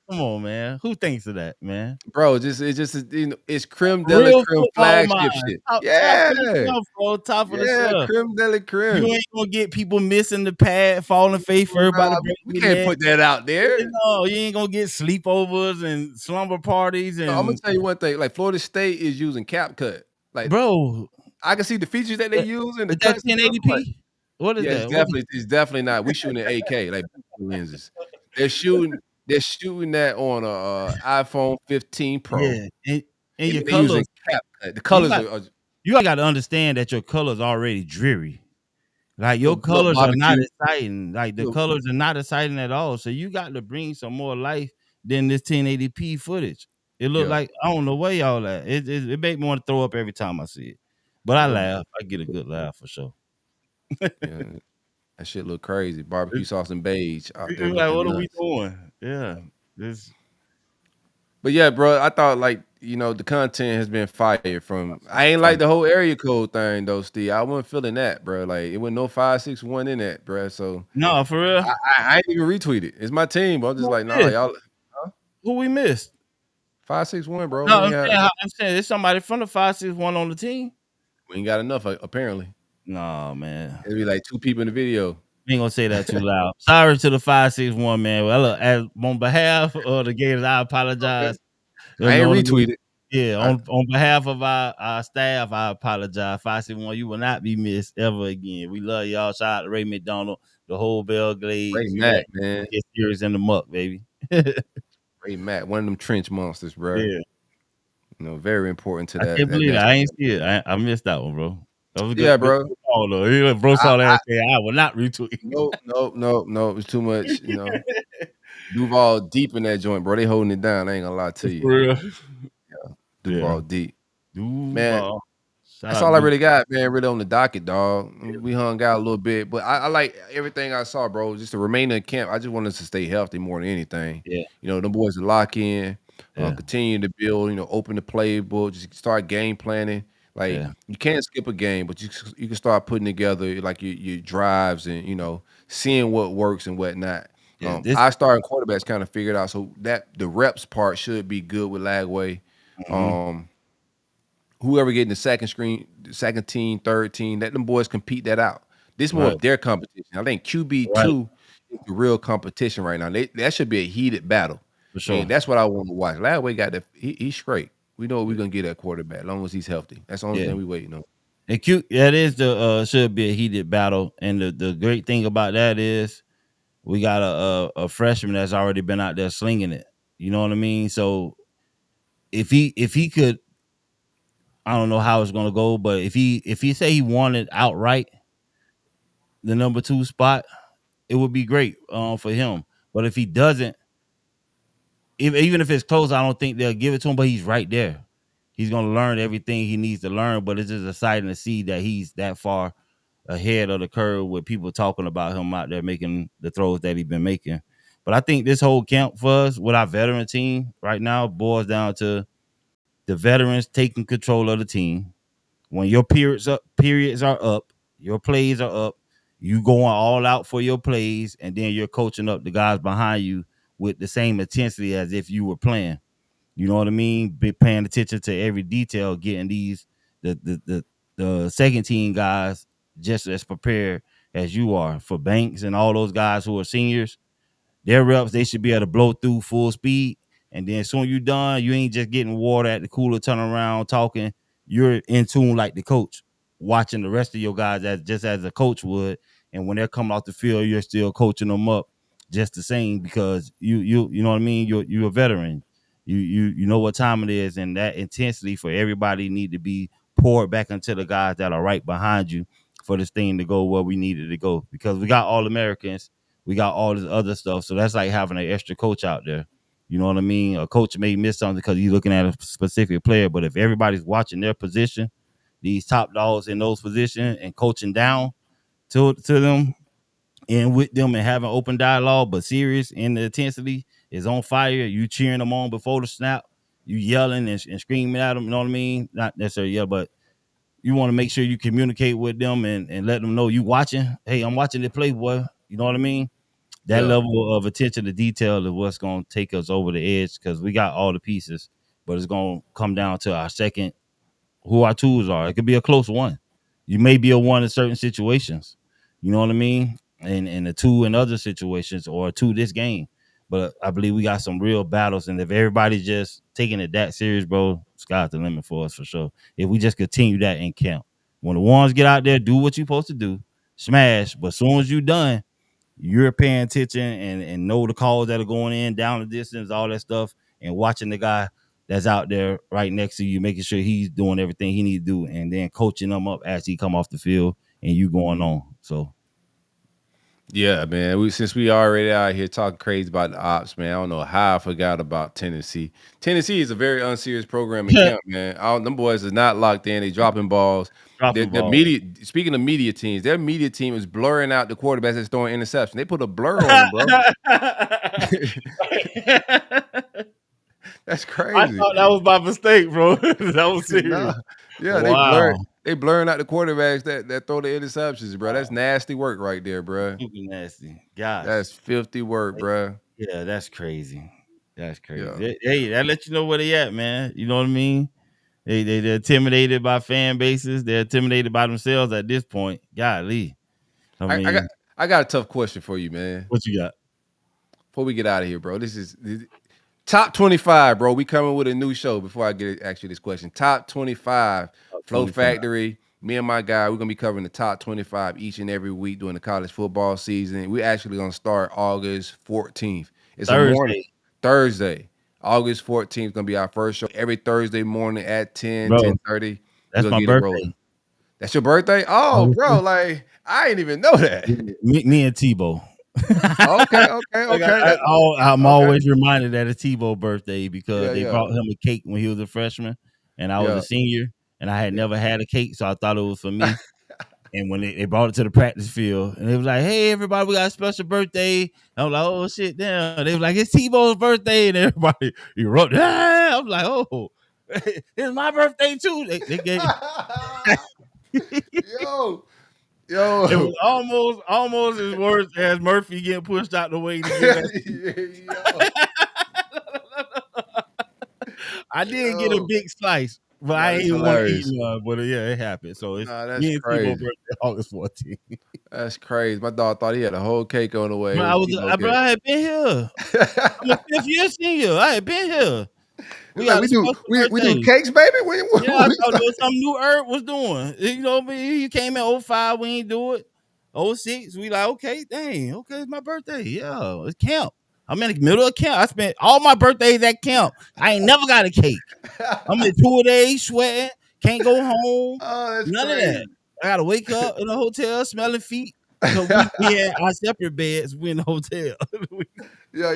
Come on, man. Who thinks of that, man? Bro, it's creme de la creme flagship shit. Top of the shelf. Creme de la creme. You ain't gonna get people missing the pad, falling face for everybody. We can't put that out there. No, you ain't gonna get sleepovers and slumber parties. And I'm gonna tell you one thing. Like Florida State is using CapCut. Like, bro, I can see the features that they use in the 1080p. What is that? It's definitely not. We shooting at 8K, like lenses. They're shooting that on a iPhone 15 Pro. Yeah, and your colors. CapCut. The colors are. You got to understand that your colors already dreary. Like your little colors are not barbecue. exciting. Like the colors are not exciting at all. So you got to bring some more life than this 1080p footage. It looked Yeah. like I don't know where y'all at. It made me want to throw up every time I see it. But I laugh. I get a good laugh for sure. Yeah. That shit look crazy. Barbecue sauce and beige out there You're like, looking what are we nuts. doing? Yeah. This But yeah, bro, I thought like the content has been fired from. I ain't like the whole area code thing though, Steve. I wasn't feeling that, bro. Like it wasn't no 561 in that, bro. So No, for real. I ain't even retweet it. It's my team, but I'm just Who like, we nah, missed? y'all Who we missed? 561, bro. No, We ain't got I'm saying there's somebody from the 561 on the team. we ain't got enough apparently. No, man. It'll be like 2 people in the video. We ain't gonna say that too loud. Sorry to the 561, man. Well, look, on behalf of the Gators, I Okay. apologize. You I ain't know what I mean? retweeted. Yeah, on behalf of our staff, I apologize. 561, you will not be missed ever again. We love y'all. Shout out to Ray McDonald, the whole Ray Belgrades. Mack, man. Get serious in the muck, baby. Ray Mack, one of them trench monsters, bro. Yeah. Very important to I that can't believe that. next. I ain't see it. I missed that one, bro. That was a Yeah, good bro. call, though. You bro saw that I and said, I will not retweet. nope. It's too much, Duval deep in that joint, bro. They holding it down. I ain't gonna lie to you. For real. Duval Yeah. deep. Man, Duval. Shout that's out all I Duval. really got, man. Really on the docket, dog. We hung out a little bit, but I like everything I saw, bro. Just to remain in camp. I just want us to stay healthy more than anything. Yeah. Them boys to lock in, Yeah. continue to build. Open the playbook, just start game planning. Like Yeah. you can't skip a game, but you can start putting together like your drives and seeing what works and what not. Yeah. This I starting quarterbacks kind of figured out, so that the reps part should be good with Lagway. Whoever getting the second team, third team, let them boys compete that out. This more right. of their competition. I think QB Right. 2 is the real competition right now. That should be a heated battle. For sure. And that's what I want to watch. Lagway got he's straight. We know what we're gonna get at quarterback, as long as he's healthy. That's the only thing we waiting on. And that is the should be a heated battle. And the great thing about that is we got a freshman that's already been out there slinging it. You know what I mean? So if he could, I don't know how it's gonna go, but if he say he wanted outright the number 2 spot, it would be great for him. But if he doesn't, even if it's close, I don't think they'll give it to him. But he's right there. He's gonna learn everything he needs to learn. But it's just exciting to see that he's that far ahead of the curve with people talking about him out there making the throws that he's been making. But I think this whole camp for us with our veteran team right now boils down to the veterans taking control of the team. When your periods are up, your plays are up, you going all out for your plays, and then you're coaching up the guys behind you with the same intensity as if you were playing. You know what I mean? Be paying attention to every detail, getting the second team guys just as prepared as you are. For Banks and all those guys who are seniors, their reps, they should be able to blow through full speed. And then soon you done, you ain't just getting water at the cooler, turning around, talking. You're in tune like the coach, watching the rest of your guys as a coach would. And when they're coming off the field, you're still coaching them up just the same because you know what I mean? You're a veteran. You know what time it is, and that intensity for everybody need to be poured back into the guys that are right behind you for this thing to go where we needed to go. Because we got all Americans, we got all this other stuff. So that's like having an extra coach out there. You know what I mean? A coach may miss something because he's looking at a specific player, but if everybody's watching their position, these top dogs in those positions and coaching down to them and with them and having open dialogue, but serious in the intensity is on fire. You cheering them on before the snap, you yelling and screaming at them. You know what I mean? Not necessarily yell, but you want to make sure you communicate with them and let them know you watching. Hey, I'm watching the play, boy. You know what I mean? That Yeah. level of attention to detail is what's going to take us over the edge because we got all the pieces, but it's going to come down to our second, who our tools are. It could be a close one. You may be a one in certain situations. You know what I mean? And a two in other situations or a two this game. But I believe we got some real battles. And if everybody's just taking it that serious, bro, sky's the limit for us for sure. If we just continue that in camp. When the ones get out there, do what you're supposed to do, smash. But as soon as you're done, you're paying attention and know the calls that are going in, down the distance, all that stuff, and watching the guy that's out there right next to you, making sure he's doing everything he needs to do, and then coaching them up as he come off the field and you going on. So Yeah, man. Since we already out here talking crazy about the ops, man. I don't know how I forgot about Tennessee. Tennessee is a very unserious program in camp, man. Them boys is not locked in. They dropping balls. dropping The ball. media. Speaking of media teams, their media team is blurring out the quarterbacks that's throwing interception. They put a blur on them, bro. That's I crazy. thought that was by mistake, bro. That was serious. Nah. Yeah, Wow. they blurring out the quarterbacks that throw the interceptions, bro. That's nasty work right there, bro. Super nasty. Gosh. That's filthy work, bro. Yeah, that's crazy. That's crazy. Yeah. Hey, that let you know where they at, man. You know what I mean? They're intimidated by fan bases. They're intimidated by themselves at this point. Golly. I got a tough question for you, man. What you got? Before we get out of here, bro. This is top 25, bro. We coming with a new show before I ask you this question. Top 25, Flow 25. Factory. Me and my guy, we're gonna be covering the top 25 each and every week during the college football season. We're actually gonna start August 14th. It's Thursday. a morning. Thursday. August 14th is gonna be our first show. Every Thursday morning at 10, Bro, 10:30. That's my birthday. That's your birthday? Oh, bro, like I didn't even know that. Me and Tebow. Okay. I'm always reminded that it's Tebow's birthday because they brought him a cake when he was a freshman and I was a senior and I had never had a cake, so I thought it was for me. And when they brought it to the practice field and they was like, "Hey, everybody, we got a special birthday." I was like, "Oh shit, damn!" They was like, "It's Tebow's birthday," and everybody erupted. I was like, "Oh, it's my birthday too." They gave. Yo. It was almost as worse as Murphy getting pushed out the way to get I did get a big slice, but I ain't want to eat none. But yeah, it happened. So it's me and Tebow's birthday, August 14th. That's crazy. My dog thought he had a whole cake on the way. Bro, I had been here. I'm a 5th year senior. I had been here. We do cakes, baby. Yeah, I thought there was some new herb was doing. You know, he came in 05, we ain't do it. 06, we like, okay, dang, okay, it's my birthday. Yeah, it's camp. I'm in the middle of camp. I spent all my birthdays at camp. I ain't never got a cake. I'm in 2 days sweating, can't go home. None of that. I gotta wake up in a hotel smelling feet. So we had our separate beds. We in the hotel. Yeah.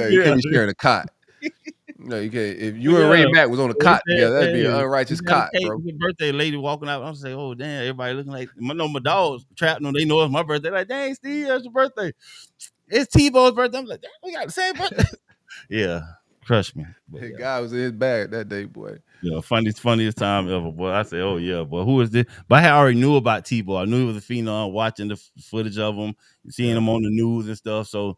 You can't be sharing a cot. No, you can't. If you and Ray Mack was on a cot together, that'd be an unrighteous cot, bro. It's a birthday lady walking out. I'm saying, "Oh damn!" Everybody looking like my dogs trapped them. They know it's my birthday. Like, dang, Steve, that's your birthday. It's Tebow's birthday. I'm like, damn, we got the same birthday. Yeah, crush me. The guy was in his bag that day, boy. Yeah, funniest time ever, boy. I said, "Oh yeah, boy, who is this?" But I already knew about Tebow. I knew he was a phenom. Watching the footage of him, seeing him on the news and stuff. So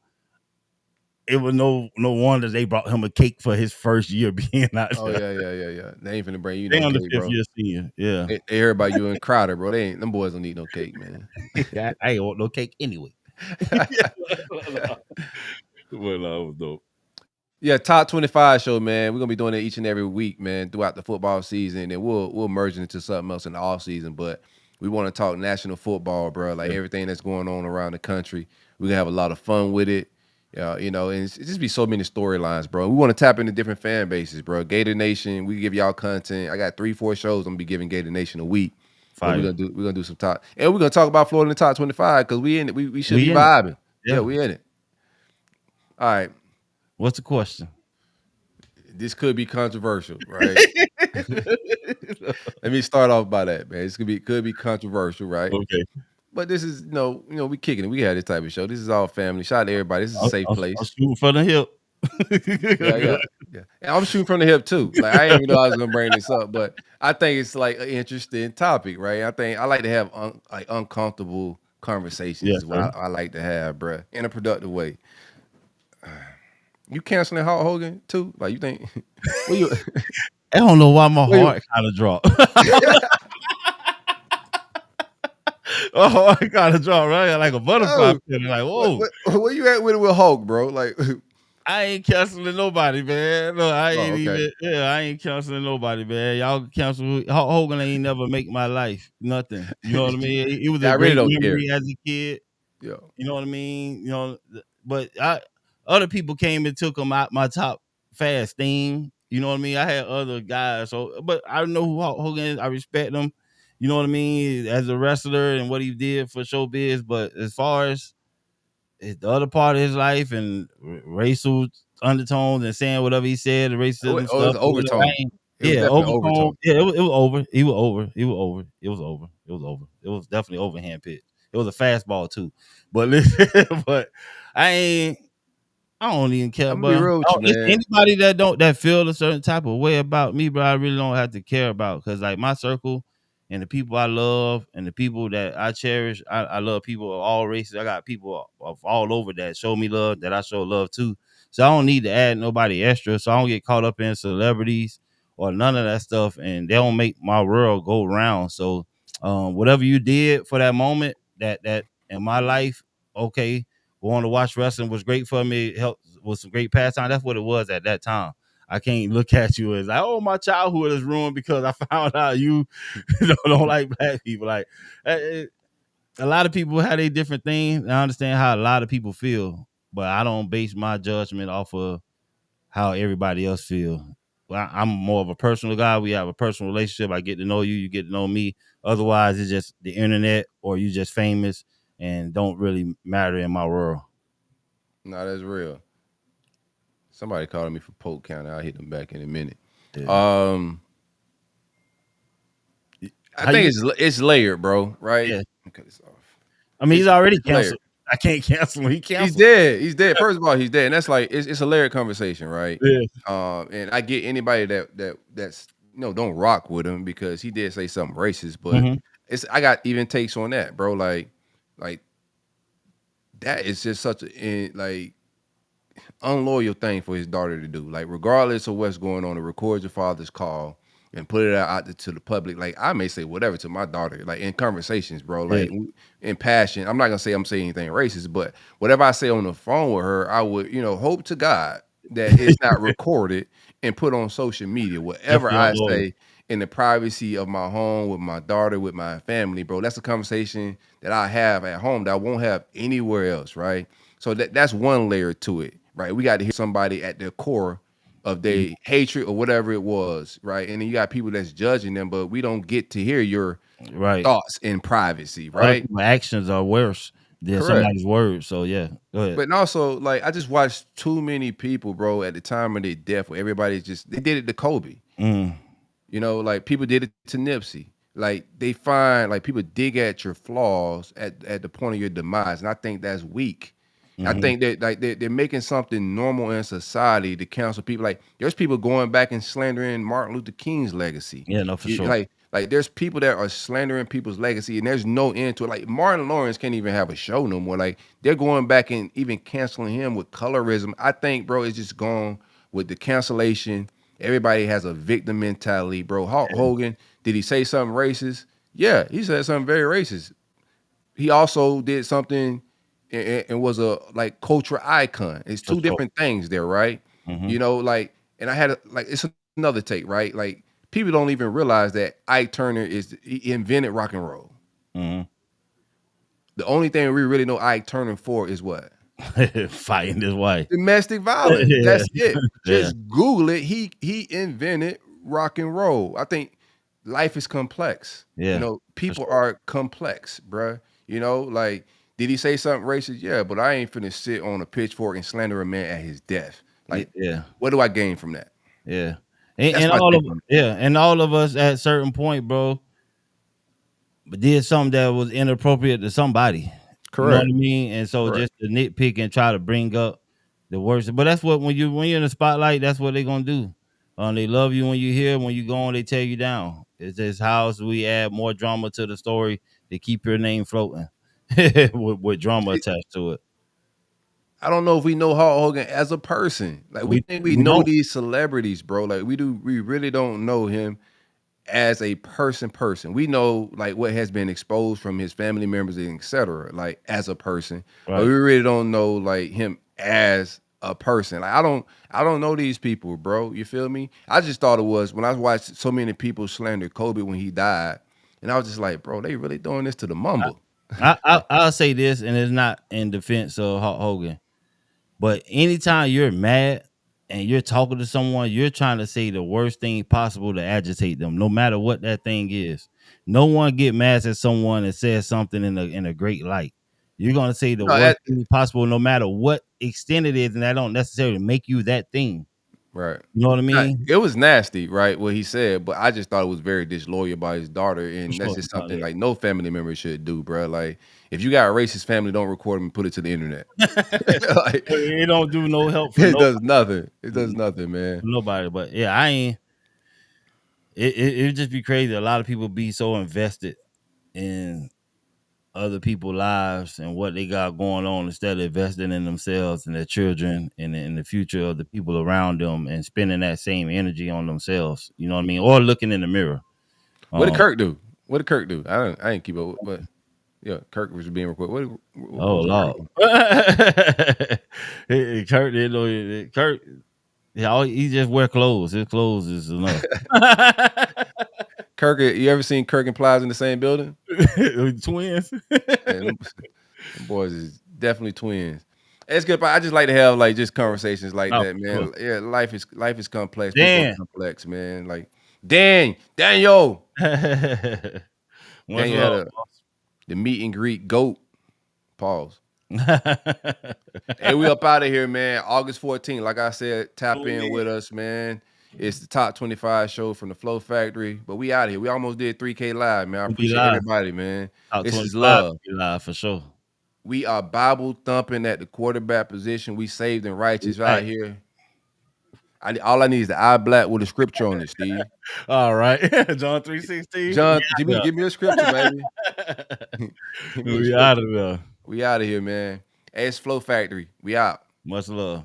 it was no wonder they brought him a cake for his first year being out there. Oh yeah. They ain't finna bring you they no on cake, the 5th bro. year senior. Yeah, they heard about you and Crowder, bro. Them boys don't need no cake, man. I ain't want no cake anyway. Well, that was dope. Yeah, top 25 show, man. We're gonna be doing it each and every week, man, throughout the football season, and we'll merge it into something else in the off season. But we want to talk national football, bro. Like everything that's going on around the country. We're gonna have a lot of fun with it. You know, and it's just be so many storylines, bro. We want to tap into different fan bases, bro. Gator Nation, we give y'all content. I got 3-4 shows I'm gonna be giving Gator Nation a week. We're gonna do some talk, and we're gonna talk about Florida in the top 25 because we in it. We should be vibing. Yeah, we in it. All right. What's the question? This could be controversial, right? Let me start off by that, man. This could be controversial, right? Okay. But this is, we kicking it. We had this type of show. This is all family. Shout out to everybody. This is a safe place. I'm shooting from the hip. Yeah. And I'm shooting from the hip too. Like I didn't even know I was gonna bring this up, but I think it's like an interesting topic, right? I like to have uncomfortable conversations. Yes, is what I like to have, bruh, in a productive way. You canceling Hulk Hogan too? Like you think? I don't know why my heart kind of dropped. I kind of dropped, right? Like a butterfly feeling. Like, whoa. Where you at with Hulk, bro? Like, I ain't canceling nobody, man. No, I ain't even. Yeah, I ain't canceling nobody, man. Y'all cancel Hulk Hogan ain't never make my life nothing. You know what I mean? It was a great memory as a kid. Yeah. You know what I mean? You know, but other people came and took them out my top fast thing. You know what I mean? I had other guys, but I know who Hulk Hogan is. I respect them. you know what I mean, as a wrestler and what he did for showbiz. But as far as the other part of his life and racial undertones and saying whatever he said, the Oh, racism it was stuff, or whatever, overtone. It was definitely overtone. overtone. Yeah, it was over. He was over. He was over. It was over. It was over. It was definitely overhand pitch. It was a fastball too. But listen, but I ain't. I don't even care, I'm gonna be bro. real with you, It's man. anybody that feel a certain type of way about me, bro. I really don't have to care about, because like my circle and the people I love and the people that I cherish, I love people of all races. I got people of all over that show me love, that I show love to. So I don't need to add nobody extra. So I don't get caught up in celebrities or none of that stuff, and they don't make my world go round. So whatever you did for that moment, that in my life, okay, going to watch wrestling was great for me. It helped, was some great pastime. That's what it was at that time. I can't look at you as like, oh, my childhood is ruined because I found out you don't like black people. Like a lot of people have a different thing. I understand how a lot of people feel, but I don't base my judgment off of how everybody else feel. Well, I'm more of a personal guy. We have a personal relationship. I get to know you, you get to know me. Otherwise, it's just the internet, or you just famous and don't really matter in my world. No, that's real. Somebody calling me for Polk County. I'll hit them back in a minute. Yeah. Um, I How you? think it's layered, bro. Right? Yeah. Cut this off. I mean, he's already It's layered. canceled. I can't cancel him. He He's canceled. dead. He's dead. First of all, he's dead, and that's like it's a layered conversation, right? Yeah. And I get anybody that's don't rock with him because he did say something racist, but Mm-hmm. I got even takes on that, bro. Like that is just such like unloyal thing for his daughter to do. Like, regardless of what's going on, to record your father's call and put it out to the public. Like, I may say whatever to my daughter, like in conversations, bro. Yeah. Like in passion. I'm not gonna say I'm saying anything racist, but whatever I say on the phone with her, I would, hope to God that it's not recorded and put on social media. Whatever Definitely I unloyal. say in the privacy of my home with my daughter, with my family, bro. That's a conversation that I have at home that I won't have anywhere else, right? So that's one layer to it, right? We got to hear somebody at their core of Mhm. their hatred or whatever it was, right? And then you got people that's judging them, but we don't get to hear your Right. thoughts in privacy, Other right? people's actions are worse than Correct. somebody's words. So yeah, go ahead. But also, like, I just watched too many people, bro, at the time of their death where everybody they did it to Kobe. Mm. Like people did it to Nipsey. Like they find like people dig at your flaws at the point of your demise. And I think that's weak. I Mm-hmm. think that like they're making something normal in society to cancel people. Like there's people going back and slandering Martin Luther King's legacy. Yeah, no, for sure. Like there's people that are slandering people's legacy and there's no end to it. Like Martin Lawrence can't even have a show no more. Like they're going back and even canceling him with colorism. I think, bro, it's just gone with the cancellation. Everybody has a victim mentality, bro. Hulk Hogan, did he say something racist? Yeah, he said something very racist. He also did something and was a like cultural icon. It's For two sure. different things there, right? Mm-hmm. Like, and I had it's another take, right? Like people don't even realize that Ike Turner he invented rock and roll. Mm-hmm. The only thing we really know Ike Turner for is what? Fighting his wife. Domestic violence. Yeah. That's it. Yeah. Just Google it. He invented rock and roll. I think life is complex. Yeah. For People sure. are complex, bruh. Like, did he say something racist? Yeah, but I ain't finna sit on a pitchfork and slander a man at his death. Like, Yeah. what do I gain from that? Yeah. That's And my all take of on it. and all of us at a certain point, bro, but did something that was inappropriate to somebody. You know what I Correct. mean? And so Correct. just to nitpick and try to bring up the worst. But that's what when you're in the spotlight, that's what they're gonna do. They love you when you're here. When you gone, they tear you down. It's just how we add more drama to the story to keep your name floating with drama attached to it. I don't know if we know Hulk Hogan as a person. Like we think we We know don't. these celebrities, bro. Like we really don't know him as a person. We know like what has been exposed from his family members and etc. Like as a person, but we Right. really don't know like him as a person. Like I don't know these people, bro. You feel me? I just thought it was when I watched so many people slander Kobe when he died, and I was just like, bro, they really doing this to the mumble. I'll say this, and it's not in defense of Hulk Hogan, but anytime you're mad, and you're talking to someone, you're trying to say the worst thing possible to agitate them, no matter what that thing is. No one get mad at someone that says something in a great light. You're gonna say the No, worst thing possible, no matter what extent it is, and that don't necessarily make you that thing. right. You know what I mean? It was nasty, right? What he said, but I just thought it was very disloyal by his daughter, For and that's sure. just something like no family member should do, bro. Like, if you got a racist family, don't record them and put it to the internet. Like, It don't do no help for it nobody. does nothing. It does nothing, man. Nobody. But yeah, I ain't. It just be crazy. A lot of people be so invested in other people's lives and what they got going on instead of investing in themselves and their children and in the future of the people around them and spending that same energy on themselves. You know what I mean? Or looking in the mirror. What did Kirk do? What did Kirk do? I didn't keep up, but yeah, Kirk was being recorded. What Oh was Lord. Kurt didn't know. Kurt, yeah, he just wear clothes. His clothes is enough. Kirk, you ever seen Kirk and Plies in the same building? Twins. And them boys is definitely twins. It's good, but I just like to have like just conversations like Oh, that, man. sure. Yeah, life is complex. People Dan. are complex, man. Like Daniel Much Daniel had the meet and greet goat. Pause. love. Hey, we up out of here, man. August 14th. Like I said, tap Oh, in yeah. with us, man. It's the top 25 show from the Flow Factory. But we out of here. We almost did 3K live, man. I We'll be appreciate live. everybody, man. Top This is 25 love. be live for sure. We are Bible thumping at the quarterback position. We saved and righteous out here. All I need is the eye black with a scripture on it, Steve. All right. John 3:16. John, give me a scripture, baby. We out of there. We out of here, man. It's Flow Factory. We out. Much love.